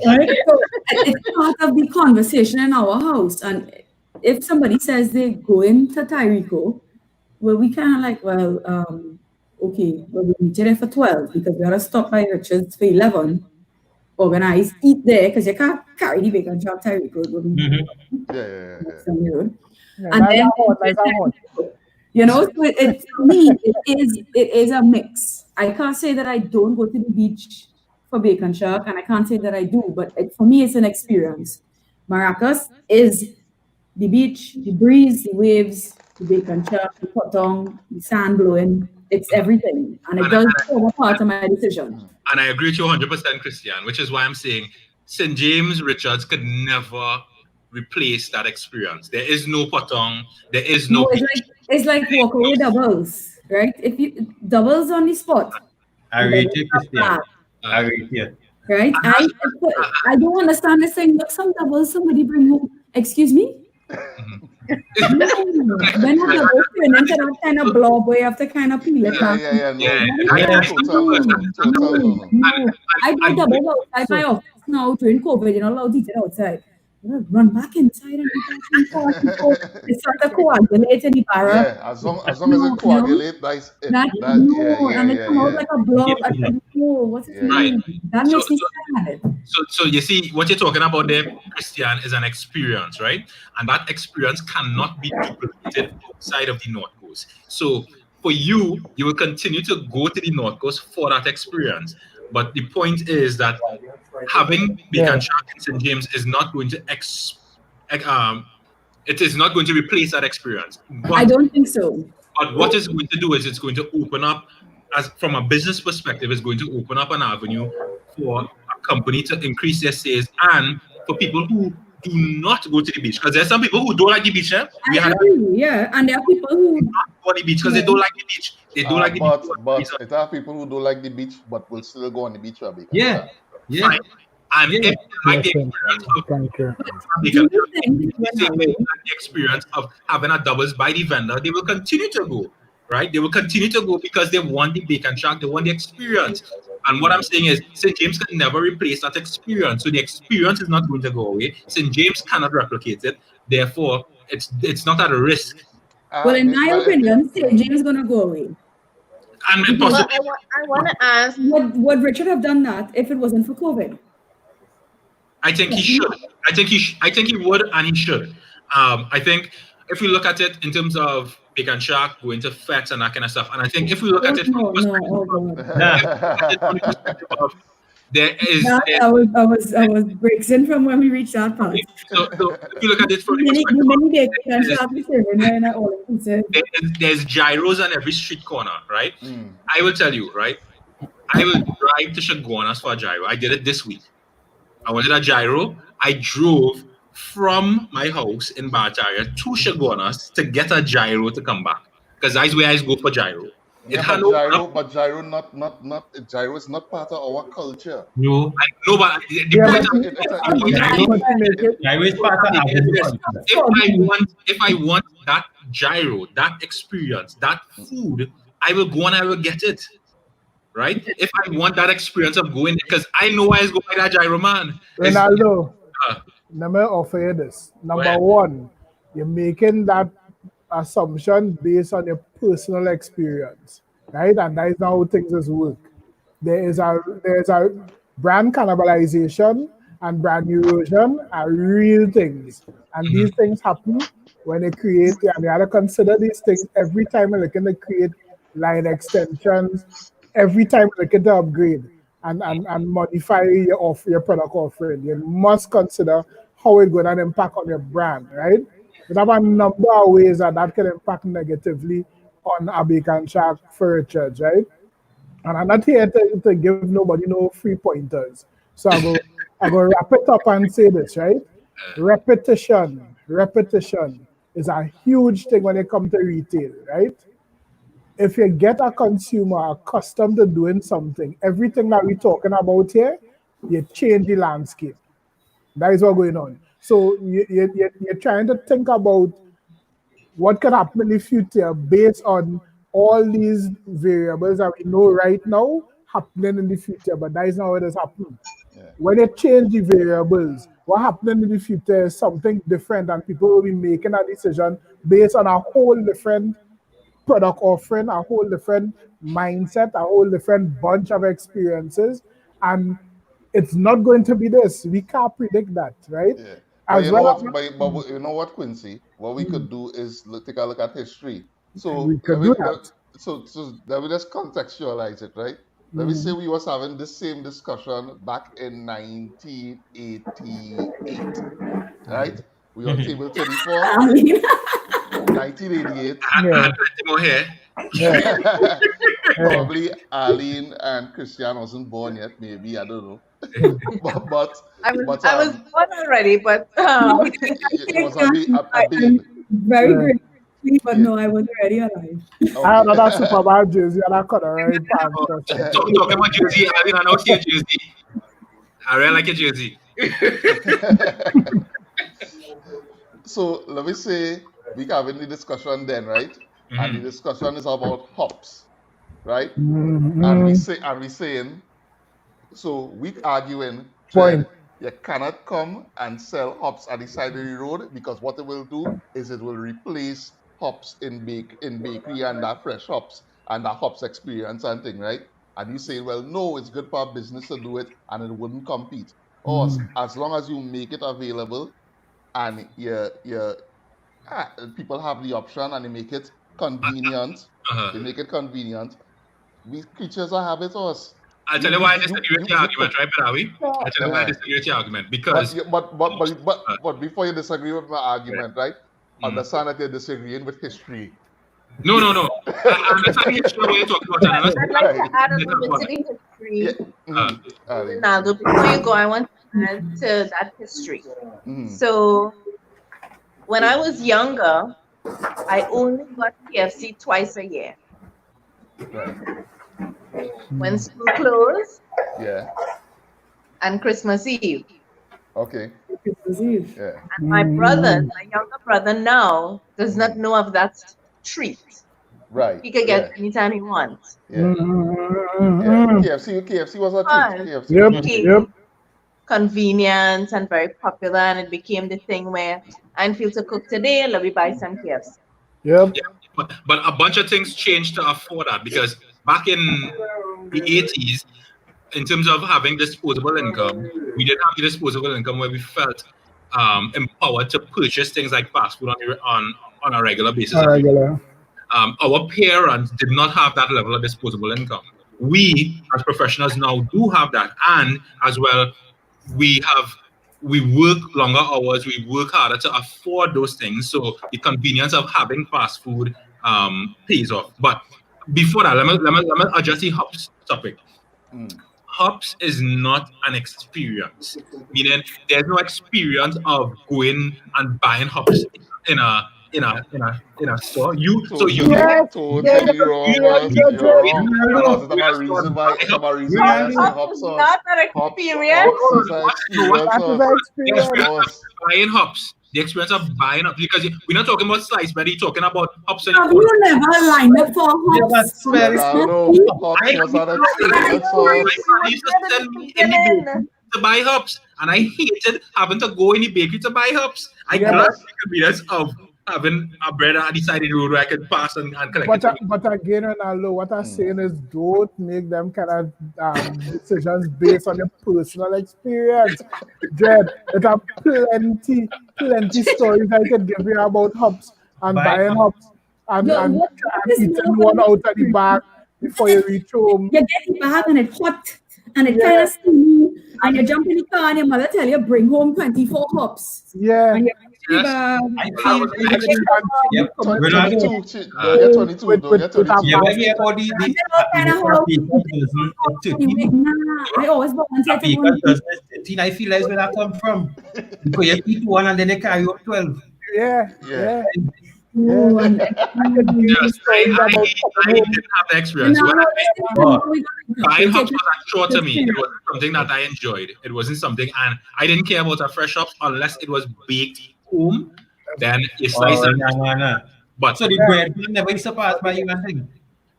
Right? So it's part of the conversation in our house. And if somebody says they're going to Tarico, well, we kind of like, okay, well, we meet there for 12 because we got to stop by Richards for 11. Organize, eat there because you can't carry the bacon shack Tarico. and then you know, so it for me it is a mix. I can't say that I don't go to the beach for bacon shark, and I can't say that I do, but for me it's an experience. Maracas is the beach, the breeze, the waves, the bacon shark, the potong, the sand blowing. It's everything, and it does form a part of my decision. And I agree with you 100%, Christian, which is why I'm saying St. James Richards could never replace that experience. There is no potong. There is no. It's like walkaway doubles, right? If you doubles on the spot. I rate it, Christian. I rate it. Right? I don't understand this thing. Look, some doubles somebody bring home. Excuse me. When a double turn into that kind of blob where you have to kind of peel it back. I buy doubles outside my office now during COVID. You're not allowed to eat it outside. Run back inside and it's sort of coagulate in the barrel. Yeah, as long as it coagulates, and it comes out like a blob. I don't know what's it mean. That makes me sad. So you see, what you're talking about there, Christian, is an experience, right? And that experience cannot be duplicated outside of the North Coast. So for you, you will continue to go to the North Coast for that experience. But the point is that having bacon shark in St. James is not going to it is not going to replace that experience. But, I don't think so. But what it's going to do is it's going to open up, as from a business perspective, it's going to open up an avenue for a company to increase their sales and for people who do not go to the beach. Because there's some people who don't like the beach. And there are people who not go on the beach because they don't like the beach. They don't like the beach. But there are people who don't like the beach but will still go on the beach. Yeah. Fine. And if they like the experience of having a doubles by the vendor, they will continue to go, right? They will continue to go because they want the bacon shark, they want the experience. And what I'm saying is St. James can never replace that experience. So the experience is not going to go away. St. James cannot replicate it. Therefore, it's not at a risk. Well, in my opinion, St. James is going to go away. And possibly, I want to ask, would Richard have done that if it wasn't for COVID? I think he should. I think he would, and he should. I think if we look at it in terms of bacon shark going to fets and that kind of stuff, and I think if we look at it from the perspective of there is. I was breaking from when we reached that part. So if you look at it from the perspective, there's gyros on every street corner, right? I will tell you, right? I will drive to Chaguanas for a gyro. I did it this week. I wanted a gyro. I drove from my house in Barataria to Chaguanas to get a gyro to come back because that's where I go for gyro. But gyro gyro is not part of our culture. No, but if I want that gyro, that experience, that food, I will go and I will get it. Right? If I want that experience of going, because I know I go by that gyro, man. Ronaldo, let me offer you this. Number one, you're making that assumption based on your personal experience, right? And that is not how things work. There is a brand cannibalization and brand erosion are real things. And these things happen when they create, and you have to consider these things every time you're looking to create line extensions. Every time you look at the upgrade and modify your product offering, you must consider how it's going to impact on your brand, right? You have a number of ways that can impact negatively on a bacon shark for Richards, right? And I'm not here to give nobody no free pointers. So I go wrap it up and say this, right? Repetition is a huge thing when it comes to retail, right? If you get a consumer accustomed to doing something, everything that we're talking about here, you change the landscape. That is what's going on. So you're trying to think about what can happen in the future based on all these variables that we know right now happening in the future, but that is not what is happening. Yeah. When you change the variables, what happening in the future is something different, and people will be making a decision based on a whole different product offering, a whole different mindset, a whole different bunch of experiences, and it's not going to be this. We can't predict that, right? Yeah. But As you know well what? But you know what, Quincy? What we could do is take a look at history. we So could do that. so let me just contextualize it, right? Let me say we was having the same discussion back in 1988, right? We on table 34, Arlene. 1988. I Yeah. had plenty more hair. Yeah. Probably Arlene and Christian wasn't born yet, maybe, I don't know. but I was born already, but it was a babe. Very Yeah. grateful, but Yeah. no, I wasn't already alive. I had another Okay. super bad jersey and I cut a right pants. Talking about jersey, I didn't know your jersey. I really like your jersey. So let me say we having the discussion then, right? And the discussion is about hops, right? And we saying, so we arguing, Point. Dread, you cannot come and sell hops at the side of the road because what it will do is it will replace hops in bakery and that fresh hops and that hops experience and thing, right? And you say, well, no, it's good for business to do it and it wouldn't compete. Or as long as you make it available and people have the option and they make it convenient. They make it convenient. We creatures are habitors. I'll tell you why I disagree with your argument, right, Barawi? I'll tell you why I disagree with your argument. Because but before you disagree with my argument, right? Understand that you're disagreeing with history. No. I understand the history of what you're talking about. And I'd like to add a little bit to the history. Ronaldo, before you go, I want to add to that history. So when I was younger, I only got KFC twice a year. Right. When school closed. Yeah. And Christmas Eve. Okay. Christmas Eve. Yeah. And my brother, my younger brother now, does not know of that treat. Right. He could get anytime he wants. Yeah. KFC was a treat. Yep. Convenient and very popular, and it became the thing where I feel to cook today, let me buy some KFC. Yep. Yeah, but a bunch of things changed to afford that, because back in the 80s, in terms of having disposable income, we didn't have the disposable income where we felt empowered to purchase things like fast food on a regular basis. Our parents did not have that level of disposable income. We, as professionals now, do have that, and as well, we work longer hours, we work harder to afford those things. So the convenience of having fast food pays off. But before that, let me address the hops topic. Hops is not an experience, meaning there's no experience of going and buying hops in a store. Totally wrong. You're wrong. Because it's about reason why hops are not an experience. Hops is an experience. Buying hops. The experience of buying up, because we're not talking about slice bread, you're talking about hops. Have you never lined up for hops? No, hops was an experience. I used to send me in the bakery to buy hops, and I hated having to go in the bakery to buy hops. I grasped the convenience of having a bread at the side of the road where I could pass and collect it. But again, Ronaldo, what I'm saying is don't make them kind of decisions based on your personal experience. Jed, there are plenty stories I can give you about hops and buying hops and eating one out of the bag before you reach home. You get the bag and it's hot and it kind of steamy, and you jump in the car and your mother tell you bring home 24 hops. Yeah. And I feel Don't get 22. I always volunteer to go. I feel like where I come from. Because you eat one and then they carry up 12. Yeah. I didn't have the experience. Buying hops was a chore to me. It was something that I enjoyed. It wasn't something, and I didn't care about a fresh hops unless it was baked home. Then you slice it. But so the bread never used to pass by you, I think.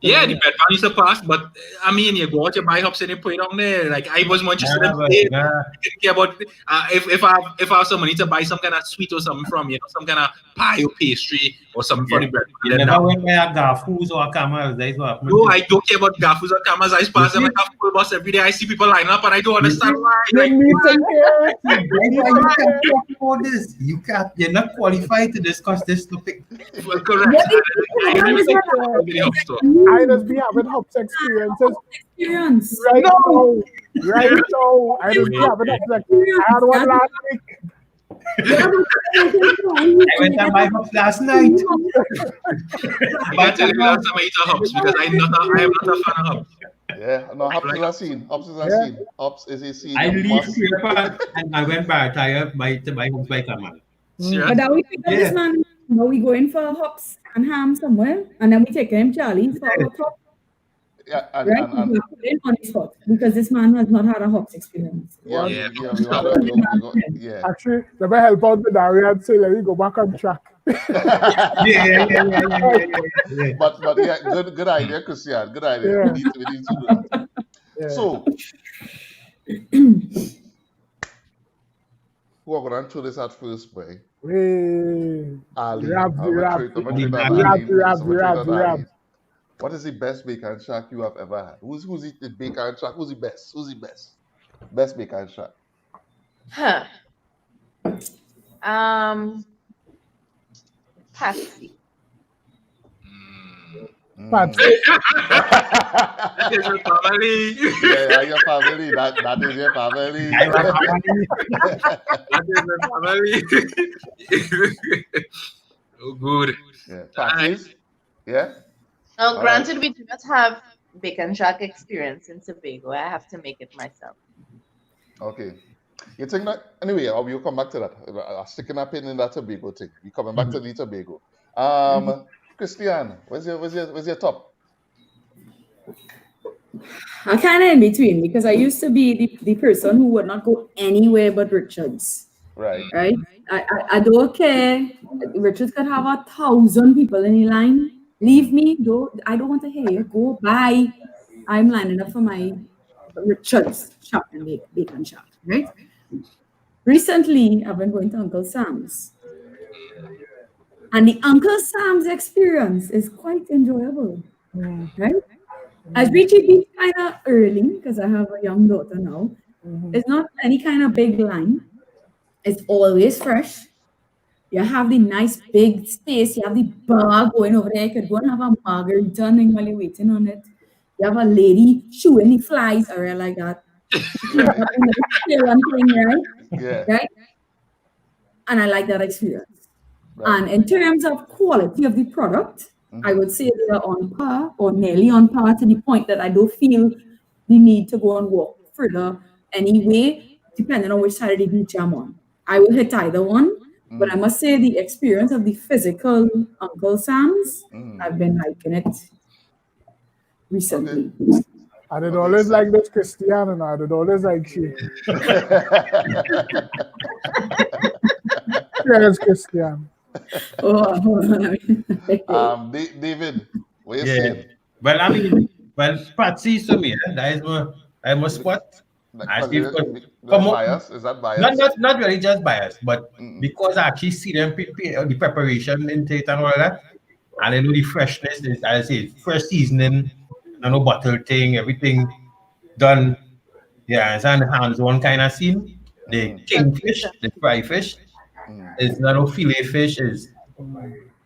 Yeah, the bread pan used to pass, but I mean, you go out, you buy hops and you put it on there. Like I was more interested in didn't care about if I have some money to buy some kind of sweet or something from some kind of pie or pastry or something for the bread. You never went by a gafus or a camel. No, I don't care about gafus or camas. I pass them like a full bus every day. I see people line up and I don't understand why. Like, you can't. You're not qualified to discuss this topic. Well, correct. I just be having hops experiences. Right now. I just be having hops experiences. I had one last week. I went to buy hops last night. I tell you last time I eat hops because I am not a fan of hops. Yeah, no, hops is a scene. Hops is a scene. Hops is a scene. I leave here and I went by tire to buy hops by Kamal. But now we pick up this man. Now we going for hops and ham somewhere, and then we take him Charlie for a hop. Yeah, right? We put him on the spot because this man has not had a hops experience. Yeah. Actually, let me help out with Daria and say, let me go back on track. Yeah. But yeah, good idea, Christian. Good idea. Yeah. We need to do that. Yeah. So, who are going to throw this at first, boy? Ali. What is the best bacon shack you have ever had? Who's the bacon shack? Who's the best? Who's the best? Best bacon shack. Patsy. Patsy. That is your family. Yeah, your family. That is your family. That is your family. Oh, good. Yeah. Patsy's? Yeah? Now, granted, we do not have bacon shack experience in Tobago. I have to make it myself. Okay. You think that anyway? We'll come back to that. Sticking a pin in that Tobago thing. We coming back to the Tobago. Christian, where's your top? I'm kind of in between because I used to be the person who would not go anywhere but Richard's. Right. I don't care. Richard's could have 1,000 people in the line. Leave me. I don't want to hear you. Go bye. I'm lining up for my Richard's shop and bacon shop. Right. Recently, I've been going to Uncle Sam's. And the Uncle Sam's experience is quite enjoyable. Right? As Richie be kind of early because I have a young daughter now. It's not any kind of big line. It's always fresh. You have the nice big space. You have the bar going over there. You could go and have a margarita while you're waiting on it. You have a lady shooing the flies around like that. Right? And I like that experience. Right. And in terms of quality of the product, I would say they are on par or nearly on par to the point that I don't feel the need to go and walk further anyway, depending on which side of the beach I'm on. I will hit either one, but I must say the experience of the physical Uncle Sam's, I've been liking it recently. Okay. I did always like this Christian and I did always like she. Yes, Christian. David, what you saying? Well, I mean, Patsy to me, that is my spot. Bias? Is that bias? Not really just bias, but because I actually see them the preparation into it and all that, and I know the freshness, as I say, fresh seasoning, no bottle thing, everything done. Yeah, it's on hands-on kind of scene. The kingfish, the fry fish, it's not no fillet fish, it's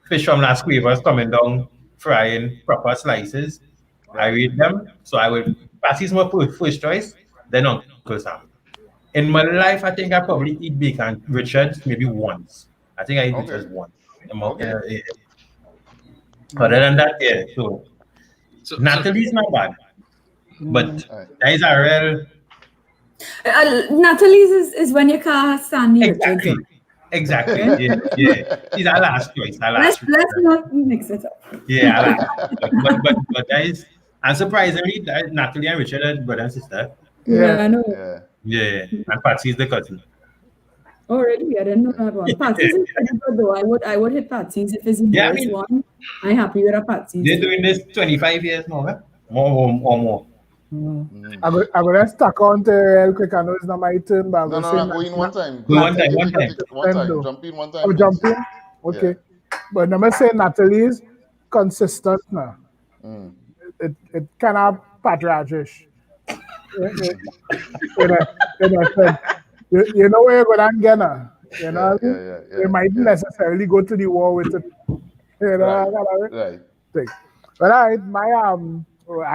fish from Las Cuevas coming down, frying proper slices. I read them, so I would Patsy's my first choice, then Uncle Sam. In my life, I think I probably eat bacon Richard's maybe once. I think I eat it just once. Other than that, yeah. So Natalie's not bad, but that is a real. Natalie's is when your car standing. Exactly. Yeah. She's our last choice. Let's not mix it up. Yeah, but that is, and surprisingly, Natalie and Richard are brother and sister. Yeah, I know. Yeah, and Patsy is the cousin. Oh, really? I didn't know that one. Patsy's is pretty good though. I would hit Patsy's if it's the newest one. I'm happy with a Patsy's. They're doing this 25 years now, eh? More or more. I'm going to stuck on to real quick. I know it's not my turn, but I'm No, go in one time. One time. Jump in one time. Oh, jump in? Okay. But I'm say Natalie's consistent now. It kind of patriotish. You know where you're going to get now. You know, you mightn't necessarily go to the war with it. You know, right. But I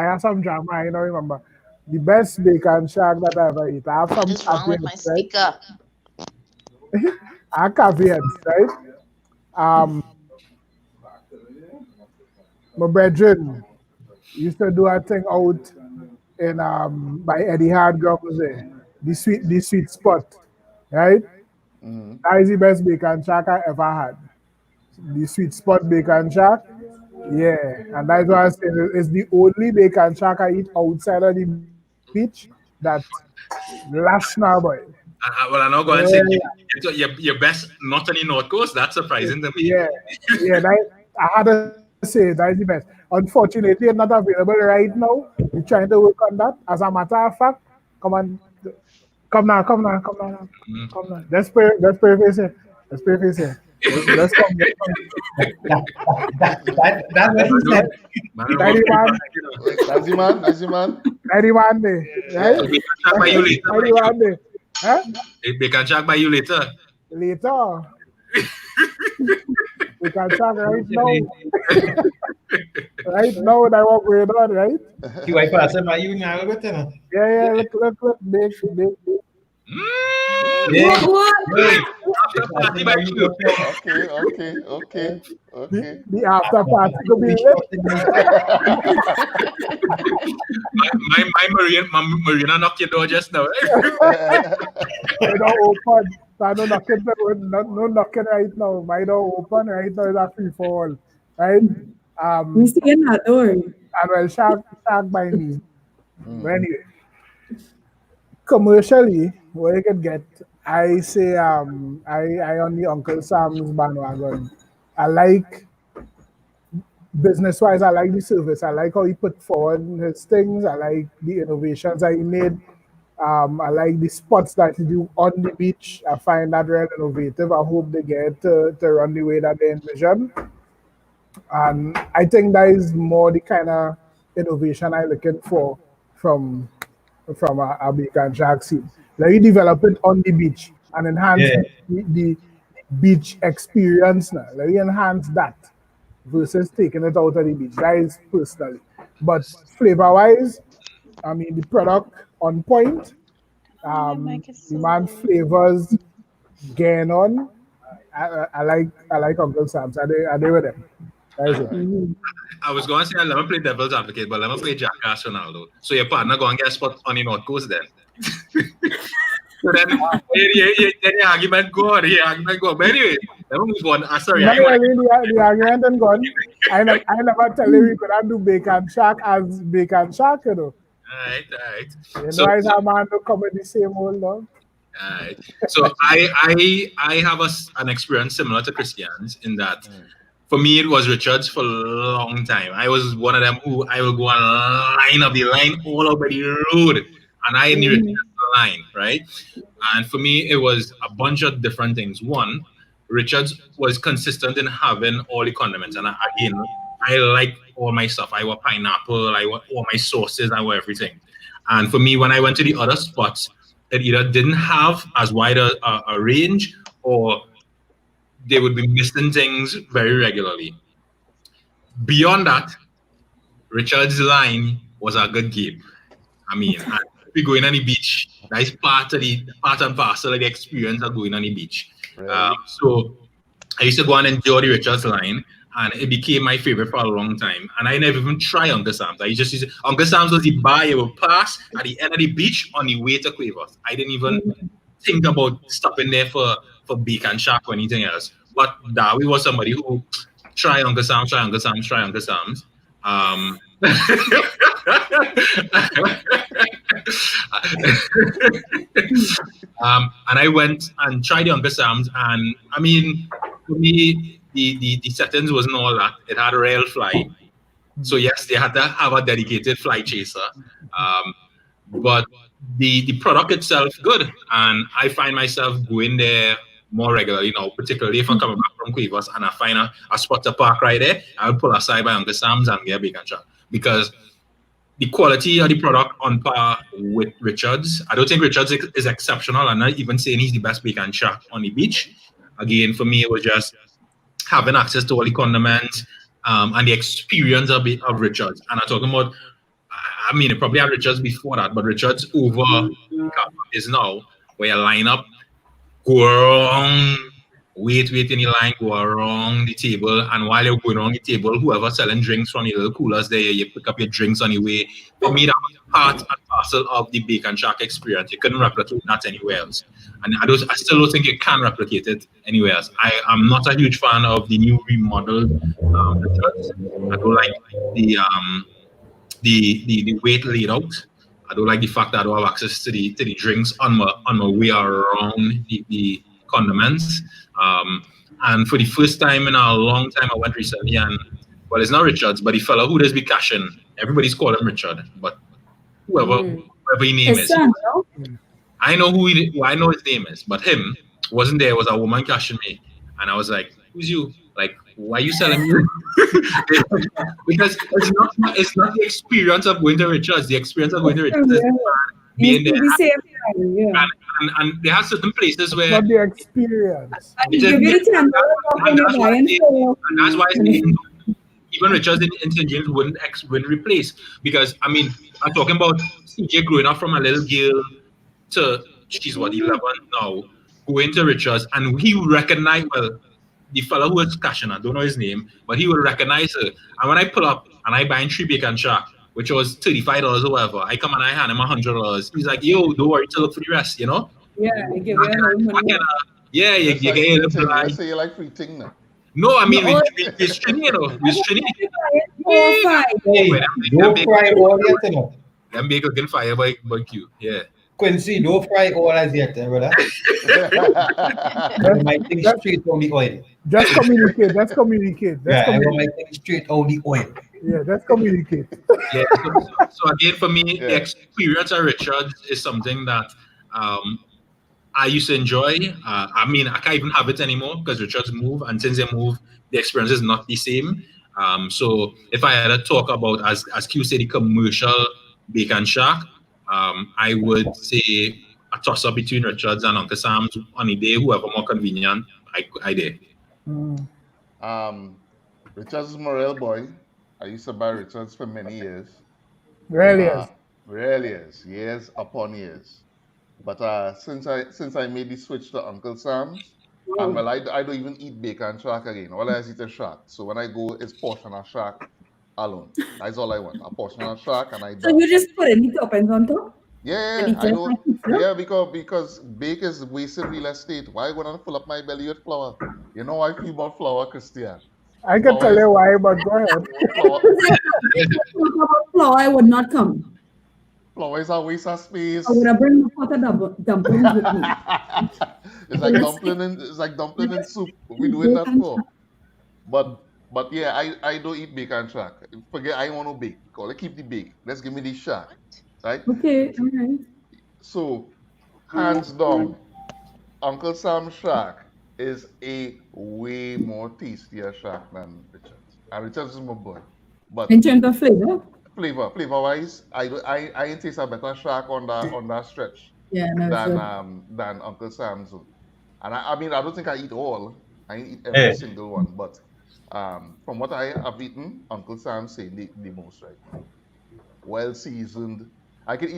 have some drama. I don't remember the best bacon shack that I ever eat. I have some. What is wrong with my speaker? I have caveats, right? My brethren used to do a thing out in by Eddie Hardgrove there. The sweet spot, right? That is the best bacon shack I ever had. The sweet spot bacon shack. Yeah, and that's why I say it's the only bacon shack I eat outside of the beach that lasts now, boy. Well, I'm not going to say your best not on the North Coast. That's surprising to me. Yeah, I had to say that's the best. Unfortunately, it's not available right now. We're trying to work on that. As a matter of fact, come now. Let's pray here. Let's come. That's what he said. That's the man. 91 day. Right? They can check by you later. Later. We can check right now. Right now, that's what we're doing, right? You wipe pass by you now, Yeah, look, big. Okay. The after party could be lit. my Marina knocked your door just now. My door open. So no knocking right now. My door open right now is a free fall. Right? We see in that door. And well, shark by me. But anyway, commercially, what you could get, I say I on the Uncle Sam's bandwagon. I like business-wise, I like the service. I like how he put forward his things. I like the innovations that he made. I like the spots that he do on the beach. I find that real innovative. I hope they get to run the way that they envision. And I think that is more the kind of innovation I'm looking for from a bacon shack scene. Like you develop it on the beach and enhance the beach experience now. Like you enhance that versus taking it out of the beach. That is personally. But flavor-wise, I mean the product on point. The man flavors gain on. I like Uncle Sam's. I do with them. I was going to say let me play devil's advocate, but let me play Jackass Ronaldo. So your partner go and get a spot on the North Coast then. So then the argument go. But anyway, let me move on. Sorry. The argument and gone. I never tell you we could do bacon shack as bacon shack, you know. All right. You know, as a man to come with the same old dog. Alright. So I have an experience similar to Christian's in that for me it was Richard's for a long time. I was one of them who I will go and line up the line all over the road and I knew the line, right? And for me it was a bunch of different things. One, Richard's was consistent in having all the condiments, and I like all my stuff. I want pineapple, I want all my sauces, I want everything. And for me, when I went to the other spots, it either didn't have as wide a range or they would be missing things very regularly. Beyond that, Richard's line was a good game. I mean, we going on the beach. That's part and parcel of the experience of going on the beach. Right. So I used to go and enjoy the Richard's line, and it became my favorite for a long time. And I never even tried Uncle Sam's. I just used to, Uncle Sam's was the bar you would pass at the end of the beach on the way to Quavers. I didn't even think about stopping there for bacon shack or anything else. But Darby was somebody who try Uncle Sam's. And I went and tried the Uncle Sam's, and I mean, for me, the settings wasn't all that. It had a rail fly. So yes, they had to have a dedicated fly chaser. But the product itself good, and I find myself going there more regularly now, particularly if I'm coming back from Quivers and I find a spot to park right there. I'll pull aside by Uncle Sam's and get a bacon truck, because the quality of the product on par with Richards. I don't think Richards is exceptional. I'm not even saying he's the best bacon shack on the beach. Again, for me, it was just having access to all the condiments and the experience of Richards. And I'm talking about, I mean, it probably had Richards before that, but Richards over is now where you line up, go around, wait in the line, go around the table, and while you're going around the table, whoever selling drinks from the little coolers there, you pick up your drinks on the way. For me, that was part and parcel of the Bacon Shack experience. You couldn't replicate that anywhere else. And I still don't think you can replicate it anywhere else. I'm not a huge fan of the new remodeled Richards. I don't like the weight laid out. I don't like the fact that I don't have access to the drinks on my way around the condiments. And for the first time in a long time, I went recently, and well, it's not Richards, but the fellow who does be cashing. Everybody's calling him Richard, but whoever his name is, I know I know his name is, but him wasn't there. Was a woman cashing me, and I was like, "Who's you? Like, why are you selling me?" Because it's not the experience of going to Richards. The experience of going to Richards is being there. And there are certain places where not the experience. And that's why even Richards in St. James wouldn't replace, because I mean, I'm talking about CJ growing up from a little girl to she's 11 now, going to Richards, and he would recognize, well, the fellow who was cashing, I don't know his name, but he would recognize her. And when I pull up and I buy 3 bacon shack, which was $35 or whatever, I come and I hand him $100. He's like, "Yo, don't worry to look for the rest, you know?" Yeah, I give you money. Yeah, you get a little I say you like free thing now. No, I mean, we're stringing, you know. We're stringing. Don't fry all yet, you know. Them bacon can fire by Q. Yeah. Quincy, don't fry all as yet, brother. I might think straight on the oil. Just communicate. That's communicate. I might think straight on the oil. Yeah, that's communicate. Yeah. So again, for me, the experience of Richards is something that I used to enjoy. I mean, I can't even have it anymore because Richards moved, and since they moved, the experience is not the same. So if I had to talk about, as Q said, the commercial bacon shack, I would say a toss up between Richards and Uncle Sam's on a day, whoever more convenient, I did. Richards is my real boy. I used to buy Richards for many years. Really is. Really is. Years upon years. But since I made the switch to Uncle Sam's, and well, I don't even eat bacon shack again. All I eat is shack. So when I go, it's portion of shack alone. That's all I want. A portion of shack, and I. So you just put any toppings on top? Yeah, I know. Yeah, because bake is wasted real estate. Why gonna fill up my belly with flour? You know I feel about flour, Christian. I can tell you why, but go ahead. Flour, I would not come. Flour is a waste of space. I would have bring a pot of dumplings with me. It's like dumpling in soup. We doing that for. But yeah, I don't eat bacon shack. Forget I want to bake. Let's keep the bake. Let's give me the shack. Right? Okay, all right. So, hands down, Uncle Sam's shack is a way more tastier shack than Richards. And Richards is my boy. But in terms of flavor? Flavor wise, I ain't taste a better shack on that stretch than Uncle Sam's. And I mean, I don't think I eat all. I ain't eat every single one. But from what I have eaten, Uncle Sam's saying the most right. Well seasoned. I could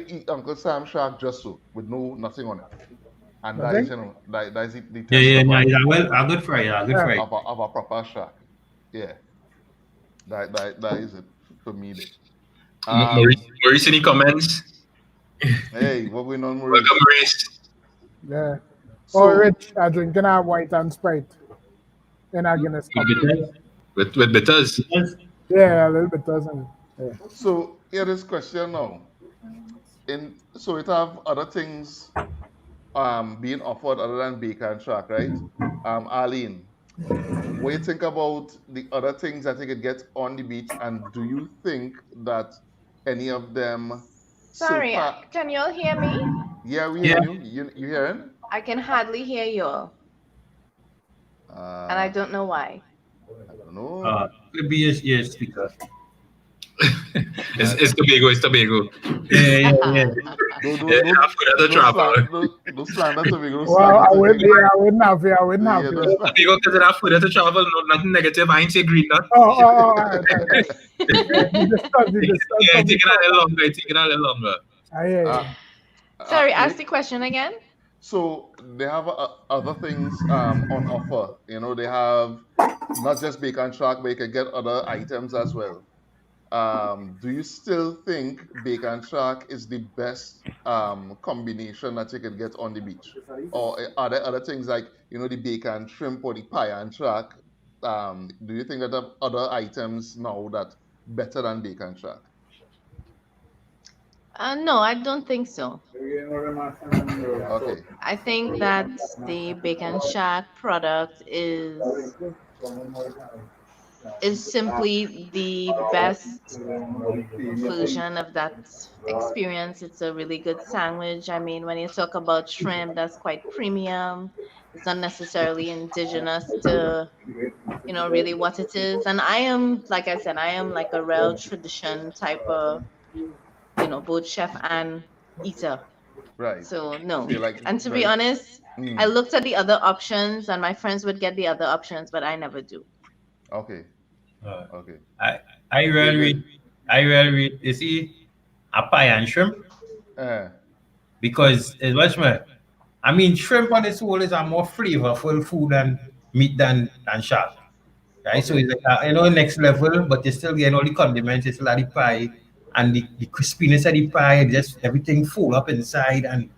eat Uncle Sam's shack just so, with nothing on it. And that is, that is the test a good fry, of a proper shack. Yeah. That is it for me. Maurice, any comments? Hey, what going on, Maurice? Welcome, Maurice. Yeah. Rich, I drinking a white and Sprite. And I'm gonna stop. With bitters? Yeah, a little bit doesn't. Yeah. So here is question now. so it have other things being offered other than bacon shark, right? Arlene, what do you think about the other things that you could get on the beach, and do you think that any of them Sorry, can you all hear me? Yeah, we hear you. You hearing? I can hardly hear you all. And I don't know why. I don't know. Could be your speaker. It's Tobago. Yeah. Don't slander Tobago. Well, I wouldn't have it. Tobago because it have food to travel, nothing negative. I ain't say green dot. Oh. Yeah, take it a little longer. Sorry, ask the question again. So they have other things on offer. They have not just bacon shark, but you can get other items as well. Do you still think bacon shark is the best combination that you can get on the beach? Or are there other things like, the bacon shrimp or the pie and shark? Do you think that there are other items now that better than bacon shark? No, I don't think so. Okay. I think that the bacon shark product is simply the best version of that experience. It's a really good sandwich. I mean, when you talk about shrimp, that's quite premium. It's not necessarily indigenous to, really what it is. And I am, like I said, I am like a real tradition type of, both chef and eater. Right. So no. And to be honest, I looked at the other options and my friends would get the other options, but I never do. Okay. Okay. I really read, you see, a pie and shrimp. Because it's much more. I mean, shrimp on its whole is a more flavorful food than meat than shark. Right? Okay. So it's like next level, but you still get all the condiments, you still have the pie and the crispiness of the pie, just everything full up inside, and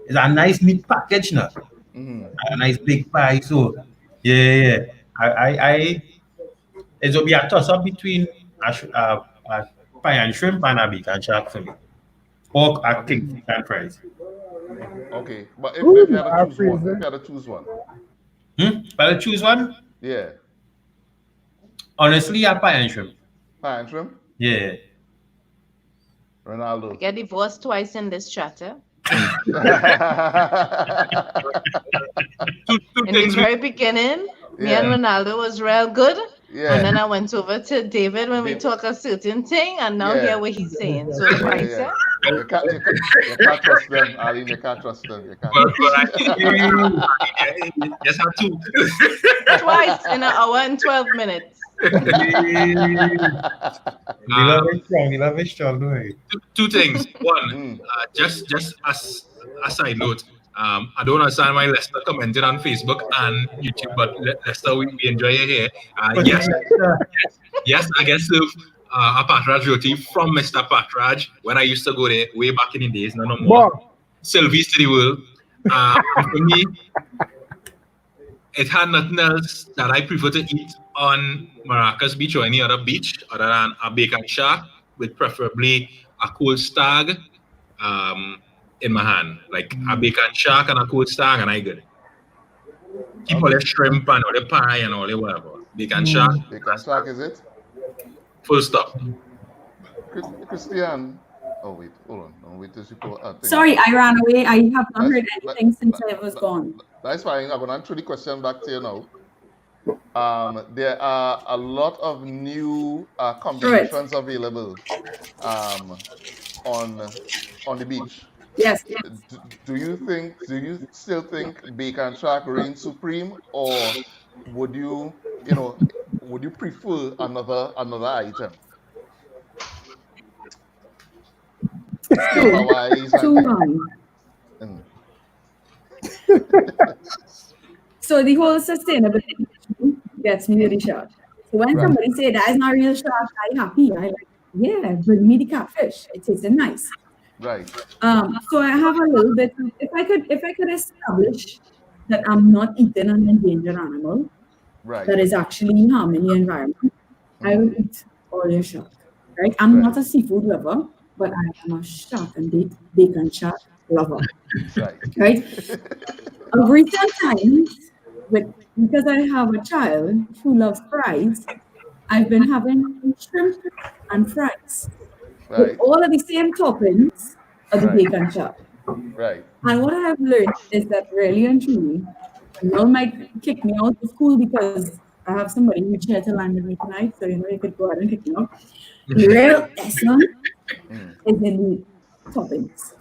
it's a nice neat package now. A nice big pie. So yeah. It will be a toss up between a pie and shrimp and a bacon shark for me. Or I think and fries. Okay, but if you had to choose one, If I had to choose one? Yeah. Honestly, a pie and shrimp. Pie and shrimp? Yeah. Ronaldo. I get divorced twice in this chatter. In the very beginning, me and Ronaldo was real good. Yeah. And then I went over to David when we talk a certain thing, and now hear what he's saying. So it's right, sir. You can't trust them, Arlene. You can't trust them. You can't. Yes, I do. Twice in an hour and 12 minutes. You love it strong, don't you? Two things. One, just as a side note, I don't understand why Lester commented on Facebook and YouTube, but Lester, we enjoy it here. Yes, I guess a Patraj roti from Mr. Patraj when I used to go there way back in the days, no more. Sylvie's to the world. For me, it had nothing else that I prefer to eat on Maracas Beach or any other beach other than a bacon shark with preferably a cold stag in my hand. Like a bacon shark and a cold stag, and I good. Keep all the shrimp and all the pie and all the whatever. Bacon shark. Bacon shark, is it? Full stop. Christian. Oh, wait, hold on. No, wait till she go. Sorry, I ran away. I have not heard anything since I was gone. That's fine. I'm going to answer the question back to you now. There are a lot of new combinations available on the beach. Yes. Do you still think bacon shark reigns supreme, or would you prefer another item? So the whole sustainability gets me really shocked. So when somebody say that is not real shark, I'm happy. I like, yeah, bring me the catfish. It tasted nice. Right. So I have a little bit. If I could establish that I'm not eating an endangered animal, that is actually harming the environment, I will eat all your shark. Right? I'm not a seafood lover. but I am a shark and bacon shark lover. Right. Of recent times, because I have a child who loves fries, I've been having shrimp and fries with all of the same toppings of the bacon shark. Right. And what I have learned is that really and truly, you all might kick me out of school because I have somebody who's here to land with me tonight, so you could go ahead and kick me out. The real essence is in the toppings.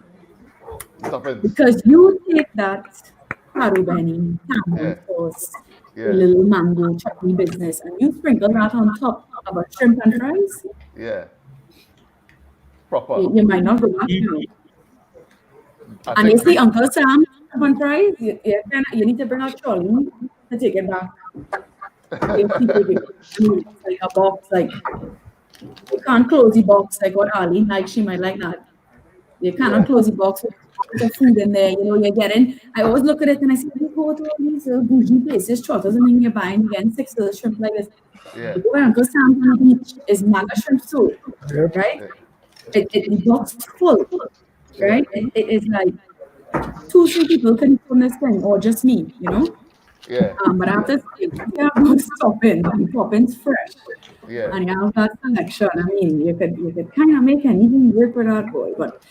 Because you take that paru beni, tamarind sauce, the little mango chutney business, and you sprinkle that on top of a shrimp and fries. Yeah. Proper. You might not go back. And you see Uncle Sam shrimp and fries, you need to bring out Charlie to take it back. It's like a box, like you can't close the box like what Ali like. She might like that. You cannot close the box with the food in there. You're getting. I always look at it and I say, you go to all these bougie places, trotters, and then you're buying again 6 little shrimp like this. Yeah. You go where Uncle Sam's on the beach is mega shrimp soup, right? The box is full, right? It is like 2-3 people can eat from this thing, or just me, Yeah. But after you have those toppings, and the toppings fresh. Yeah. And you have that selection. I mean, you could kind of make anything work with that boy, but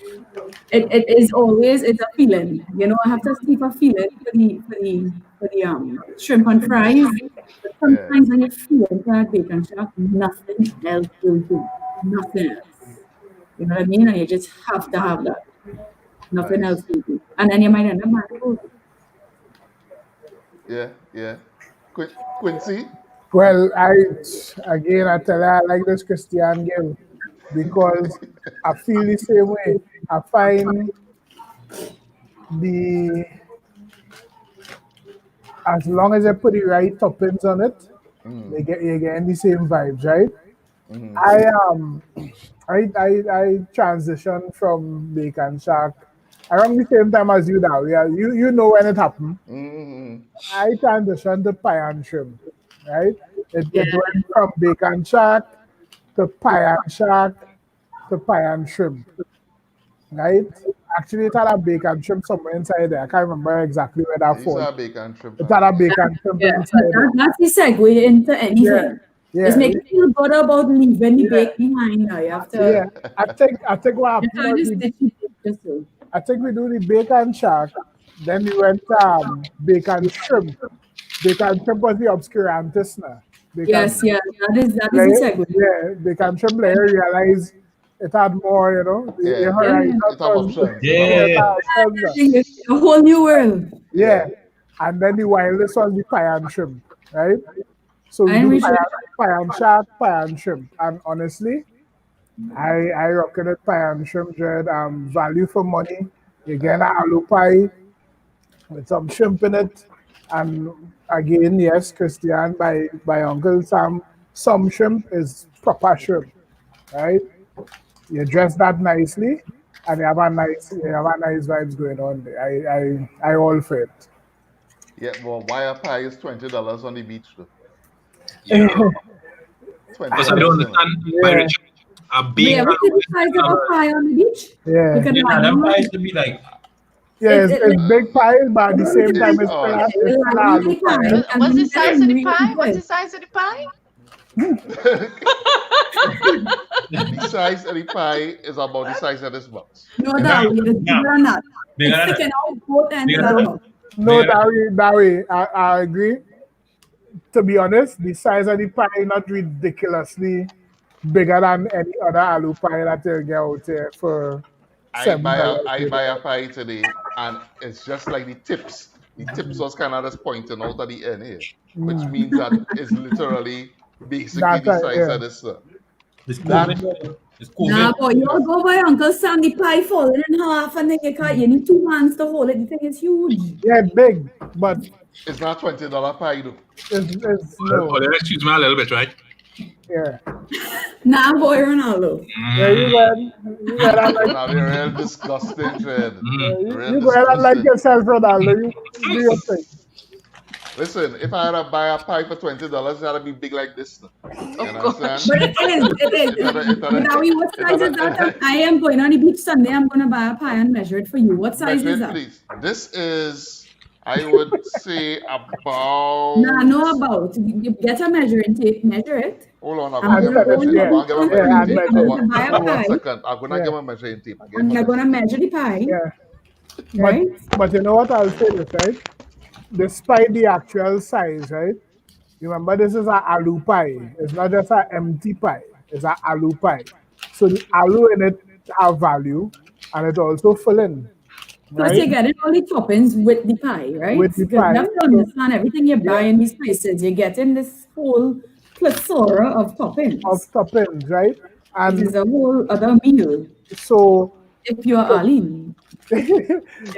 it is always it's a feeling. I have to keep a feeling for the shrimp and fries. But sometimes when you feel that bacon shark, nothing else will do. Nothing else. You know what I mean? And you just have to have that. Nothing else will do. And then you might end up married. Yeah. Quincy? Well, I tell you, I like this Christian game because I feel the same way. I find as long as you put the right toppings on it, you're getting the same vibes, right? I transitioned from bacon shark around the same time as you now. Yeah, you know when it happened. I transitioned to pie and shrimp, right? It went from bacon shark to pie and shark to pie and shrimp, right? Actually, it had a bacon shrimp somewhere inside there. I can't remember exactly where that falls. It had a bacon shrimp inside there. That's the segue into anything. Yeah. It's making you feel good about leaving the bake behind now. You have to. I think what happened was I think we do the bacon shark, then we went bacon shrimp. Bacon shrimp was the obscurantis now. Yes, that is the segue. Yeah, bacon shrimp layer realized it had more, It had options. A whole new world. Yeah. And then the wildest was the pie and shrimp, right? So we do pie and shark, pie and shrimp. And honestly, I reckon it pie and shrimp dread value for money. You get an aloo pie with some shrimp in it. And again, yes, Christian by Uncle Sam, some shrimp is proper shrimp, right? You dress that nicely and you have a nice vibes going on there. I all for it. Yeah, well, wire pie is $20 on the beach though. Yeah. Because I don't understand. A big size of a pie on the beach. Yeah. That pie should be like. Yeah, it's big pie, but at the same time it's pie. What's the size of the pie? What's the size of the pie? The size of the pie is about the size of this box. No, Darry, it's bigger than that. It's sticking out both ends of that box. No, Darry, I agree. To be honest, the size of the pie is not ridiculously bigger than any other aloo pie that you get out there for I buy a pie today, and it's just like the tips. The tips was kind of just pointing out at the end here, which means that it's literally basically the size of this stuff. It's COVID. Nah, boy, you go by Uncle Sam, the pie falling in half, and then you need 2 hands to hold it. The thing is huge. Yeah, it's big, but it's not $20 pie though. It's no. Oh, excuse me a little bit, right? Yeah. Nah, boy, Ronaldo. Yeah, you went like real disgusting, Fred. You go ahead and like yourself, Ronaldo. You do your thing. Listen, if I had to buy a pie for $20, it had to be big like this. You understand? But it is. Badawi, what size is that? I am going on the beach Sunday. I'm going to buy a pie and measure it for you. What size is that? Please. This is, I would say, about. Nah, no about. You get a measuring tape, measure it. Hold on, I'm going to go in yeah, to buy a pie. 1 second. I'm going to give a measuring tape. And I'm going to measure the pie. Yeah. Right? But you know what I'll say this, right? Despite the actual size, right? Remember, this is an aloo pie. It's not just an empty pie. It's an aloo pie. So the aloo in it have value, and it also filling. Because you're getting all the toppings with the pie, right? With the pie. You have to understand everything you buy in these places. You're getting this whole plethora of toppings. Right? And it is a whole other meal. So if you're Aline,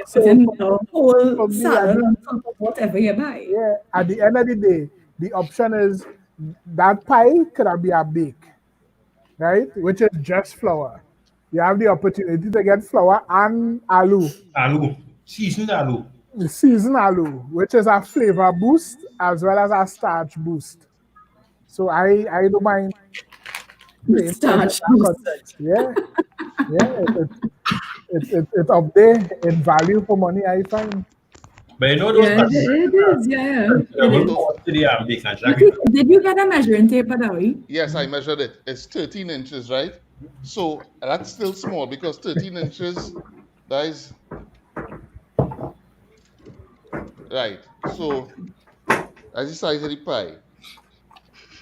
so a whole salad on top of whatever you buy. Yeah. At the end of the day, the option is that pie could be a bake, right? Which is just flour. You have the opportunity to get flour and aloo. Seasoned aloo. Seasoned aloo, which is a flavor boost as well as a starch boost. So I don't mind starch boost. Yeah. It's up there in value for money, I find. But you know those it is. Did you get a measuring tape, Badawi? Yes, I measured it. It's 13 inches, right? So that's still small because 13 inches, that is right. So that's the size of the pie.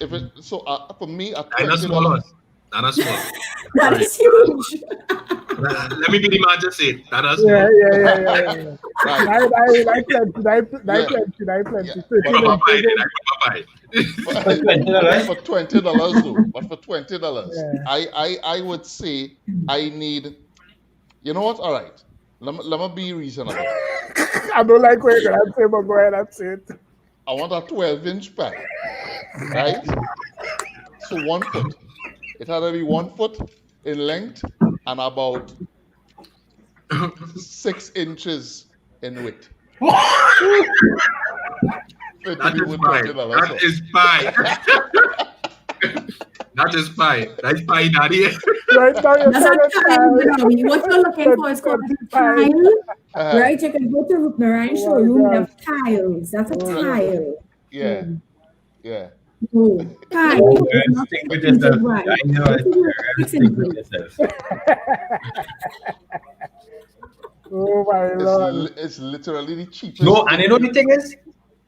If it for me, at $20. That is small. That is huge. Let me be the man to say that is small. Yeah. I plenty. For $20 though. But for $20, I would say I need. You know what? All right. Let me be reasonable. I don't like what you're gonna say, but go ahead and say it. I want a 12-inch pie, right? So 1 foot. It had to be 1 foot in length and about 6 inches in width. That is pie. That is pie. That's pie, daddy. Right now, that's a tile. What you're looking for is called a tile. Right? You can go to Marine showroom. They have tiles. That's a tile. Yeah. No, pie. Stick with yourself. I know it. Oh my Lord. It's literally the cheapest. No, and you know the thing is,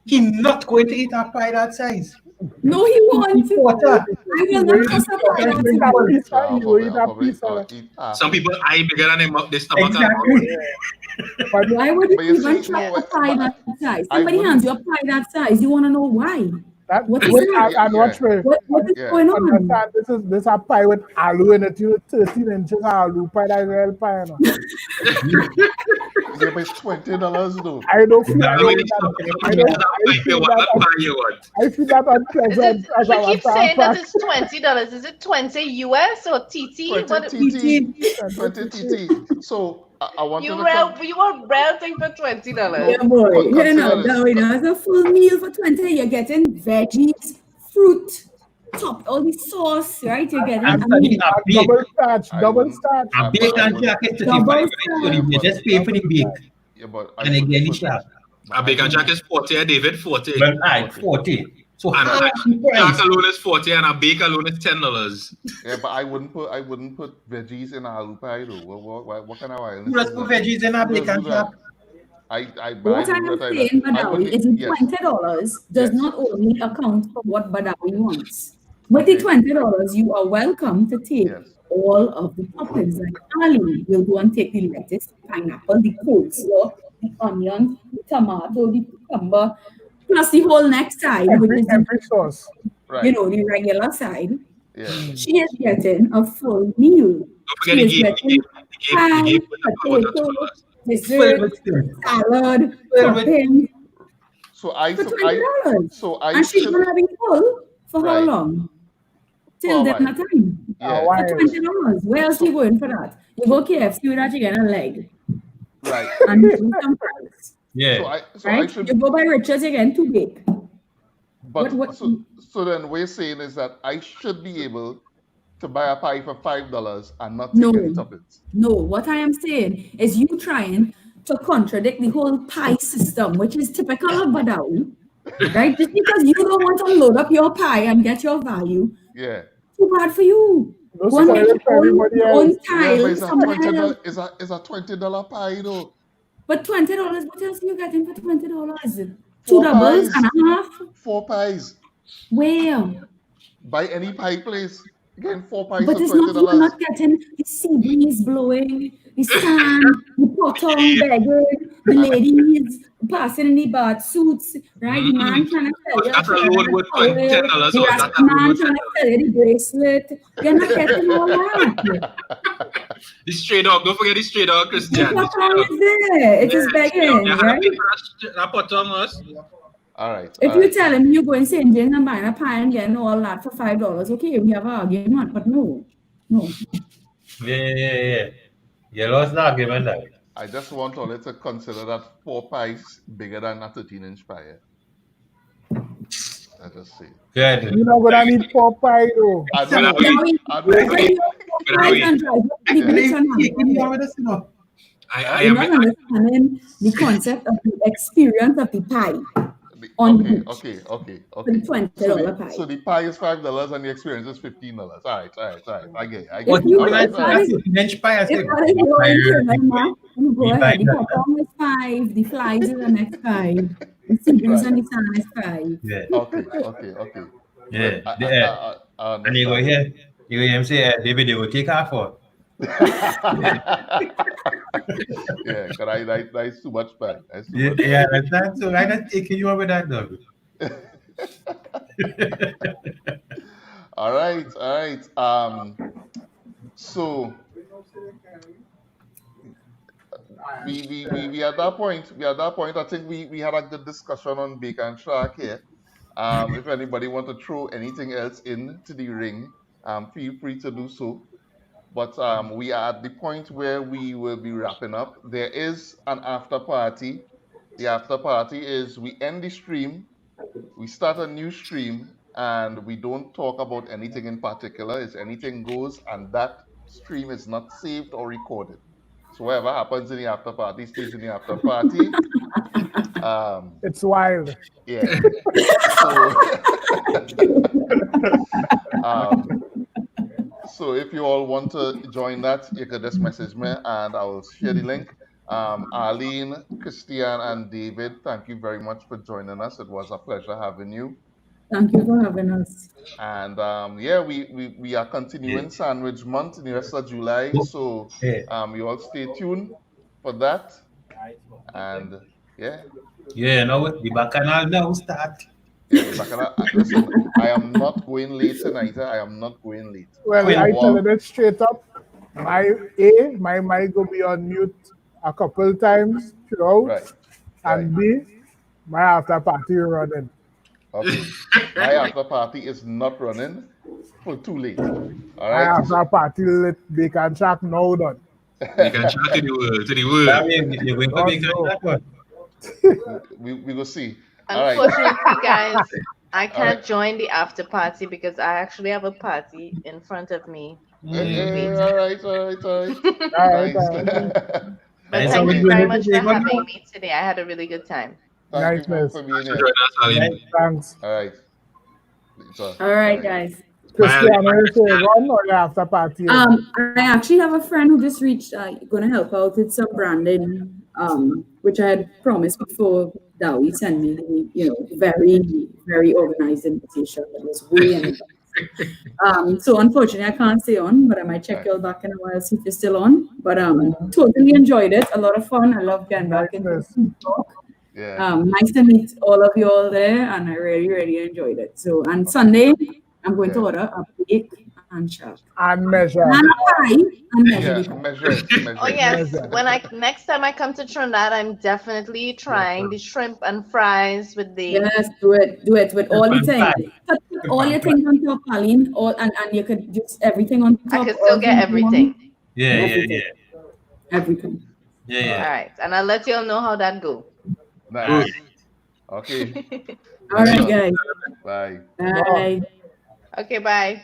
he's not going to eat a pie that size. No, he won't. I will not trust a pie that size. Some people eye bigger than them. They stomach. Exactly. But why would you even try a pie that size? Somebody hands you a pie that size. You want to know why? What is going on? This is a pie with aloo in it. 13 inches of aloo pie. That's real pie. Yeah, but it's $20 though. I don't feel that unpleasant. You keep saying that it's $20. Is it 20 US or TT? 20 TT. So I want you were renting for $20. Yeah, boy. That's a full meal for 20. You're getting veggies, fruit, topped all the sauce, right? You're getting double starch. A bacon jacket to you just pay for the bake. Yeah, but and again, a bacon jacket is 40, David, 40. Well, 40. So and jack alone is 40 and a bake alone is $10. Yeah, but I wouldn't put veggies in a aloo pie though. What kind of violence? You just put veggies in a bacon jack. What I'm saying, Badawi, is $20 does not only account for what Badawi wants. With the $20, you are welcome to take all of the toppings. Like Ali will go and take the lettuce, the pineapple, the coleslaw, the onion, the tomato, the cucumber, plus the whole next side, which is every sauce. You know, the regular side. Yeah. She is getting a full meal. She is getting pie, potato, dessert, salad, topping. And she's gonna be full for how long? Till dinner time. For $20. Where else are you going for that? You go KFC with that chicken and leg. Right. And some fries. Yeah. I should. You go by Richards again, too big. But so then we're saying is that I should be able to buy a pie for $5 and not take any toppings. No, what I am saying is you trying to contradict the whole pie system, which is typical of Badawi, right? Just because you don't want to load up your pie and get your value, too bad for you. Go and get your own tile. Is a $20 pie though. But $20, what else are you getting for $20? Two doubles and a half? 4 pies. Where? By any pie place. Again, 4 pies but for it's $20. Not, you're not getting the sea breeze blowing, the sun, the bottom begging, the ladies passing in the bath suits, right? The man trying to tell you that's a load worth $10. The man trying to tell you the bracelet. You're not getting all that. The stray dog, don't forget the stray dog, Christian. The bottom is there. It is begging, right? That bottom us. All right. If you tell him you go in St. James and buying a pie and getting all that for $5, okay, we have an argument, but no. Yeah. You lost the argument there. I just want all to consider that 4 pies bigger than a 13-inch pie. I just say. Good. You're not gonna need 4 pie though. You're not understanding the concept of the experience of the pie. Okay. $20 pie. So the pie is $5 and the experience is $15. All right. I get it. What you inch pie? If that is your internet, go ahead. The bottom is 5, the flies is the next 5, the seagulls and the sun is 5. Yeah. Okay. Yeah. And you go here him say, David, they will take half for. Yeah, because that's too much pie. Yeah, that's so I'm not taking you over that dog. All right. So we at that point. I think we had a good discussion on bacon shark here. If anybody want to throw anything else into the ring, feel free to do so. But we are at the point where we will be wrapping up. There is an after party. The after party is we end the stream, we start a new stream, and we don't talk about anything in particular. It's anything goes, and that stream is not saved or recorded. So whatever happens in the after party stays in the after party. It's wild. Yeah. So if you all want to join that, you can just message me and I will share the link. Arlene, Christian, and David, thank you very much for joining us. It was a pleasure having you. Thank you for having us. And we are continuing Sandwich Month in the rest of July. So you all stay tuned for that. And now the bacchanal now start. Listen, I am not going late tonight. I am not going late. Well, I tell it straight up. My mic will be on mute a couple times throughout. Right. And B, my after party running. Okay. My after party is not running for too late. All right. My after party lit bacon shack now done. Bacon shack to the world. I mean, you're going for bacon shack one. We will see. Unfortunately, guys, I can't join the after party because I actually have a party in front of me. All right. But thank you very much for having me today. I had a really good time. Thank you for being here. Thanks. All right. All right, guys. Christian, are you run or the after party? I actually have a friend who just reached going to help out with some branding, which I had promised before Dawi sent me the very, very organized invitation that was way in advance. So unfortunately I can't stay on, but I might check y'all back in a while, see if you're still on. But totally enjoyed it. A lot of fun. I love getting back into the talk. Nice to meet all of you all there, and I really, really enjoyed it. So on Sunday, I'm going to order a bake and shark. And measure. And a pie and measure. Measure. Oh yes. When next time I come to Trinidad, I'm definitely trying the shrimp and fries with the. Yes, do it with all the things. Put all your things on top, Pauline. And you could just everything on top. I can still get everything. Yeah. Everything. Yeah. All right, and I'll let you all know how that goes. Nice. Okay. All right, guys. Bye. Bye. Okay, bye.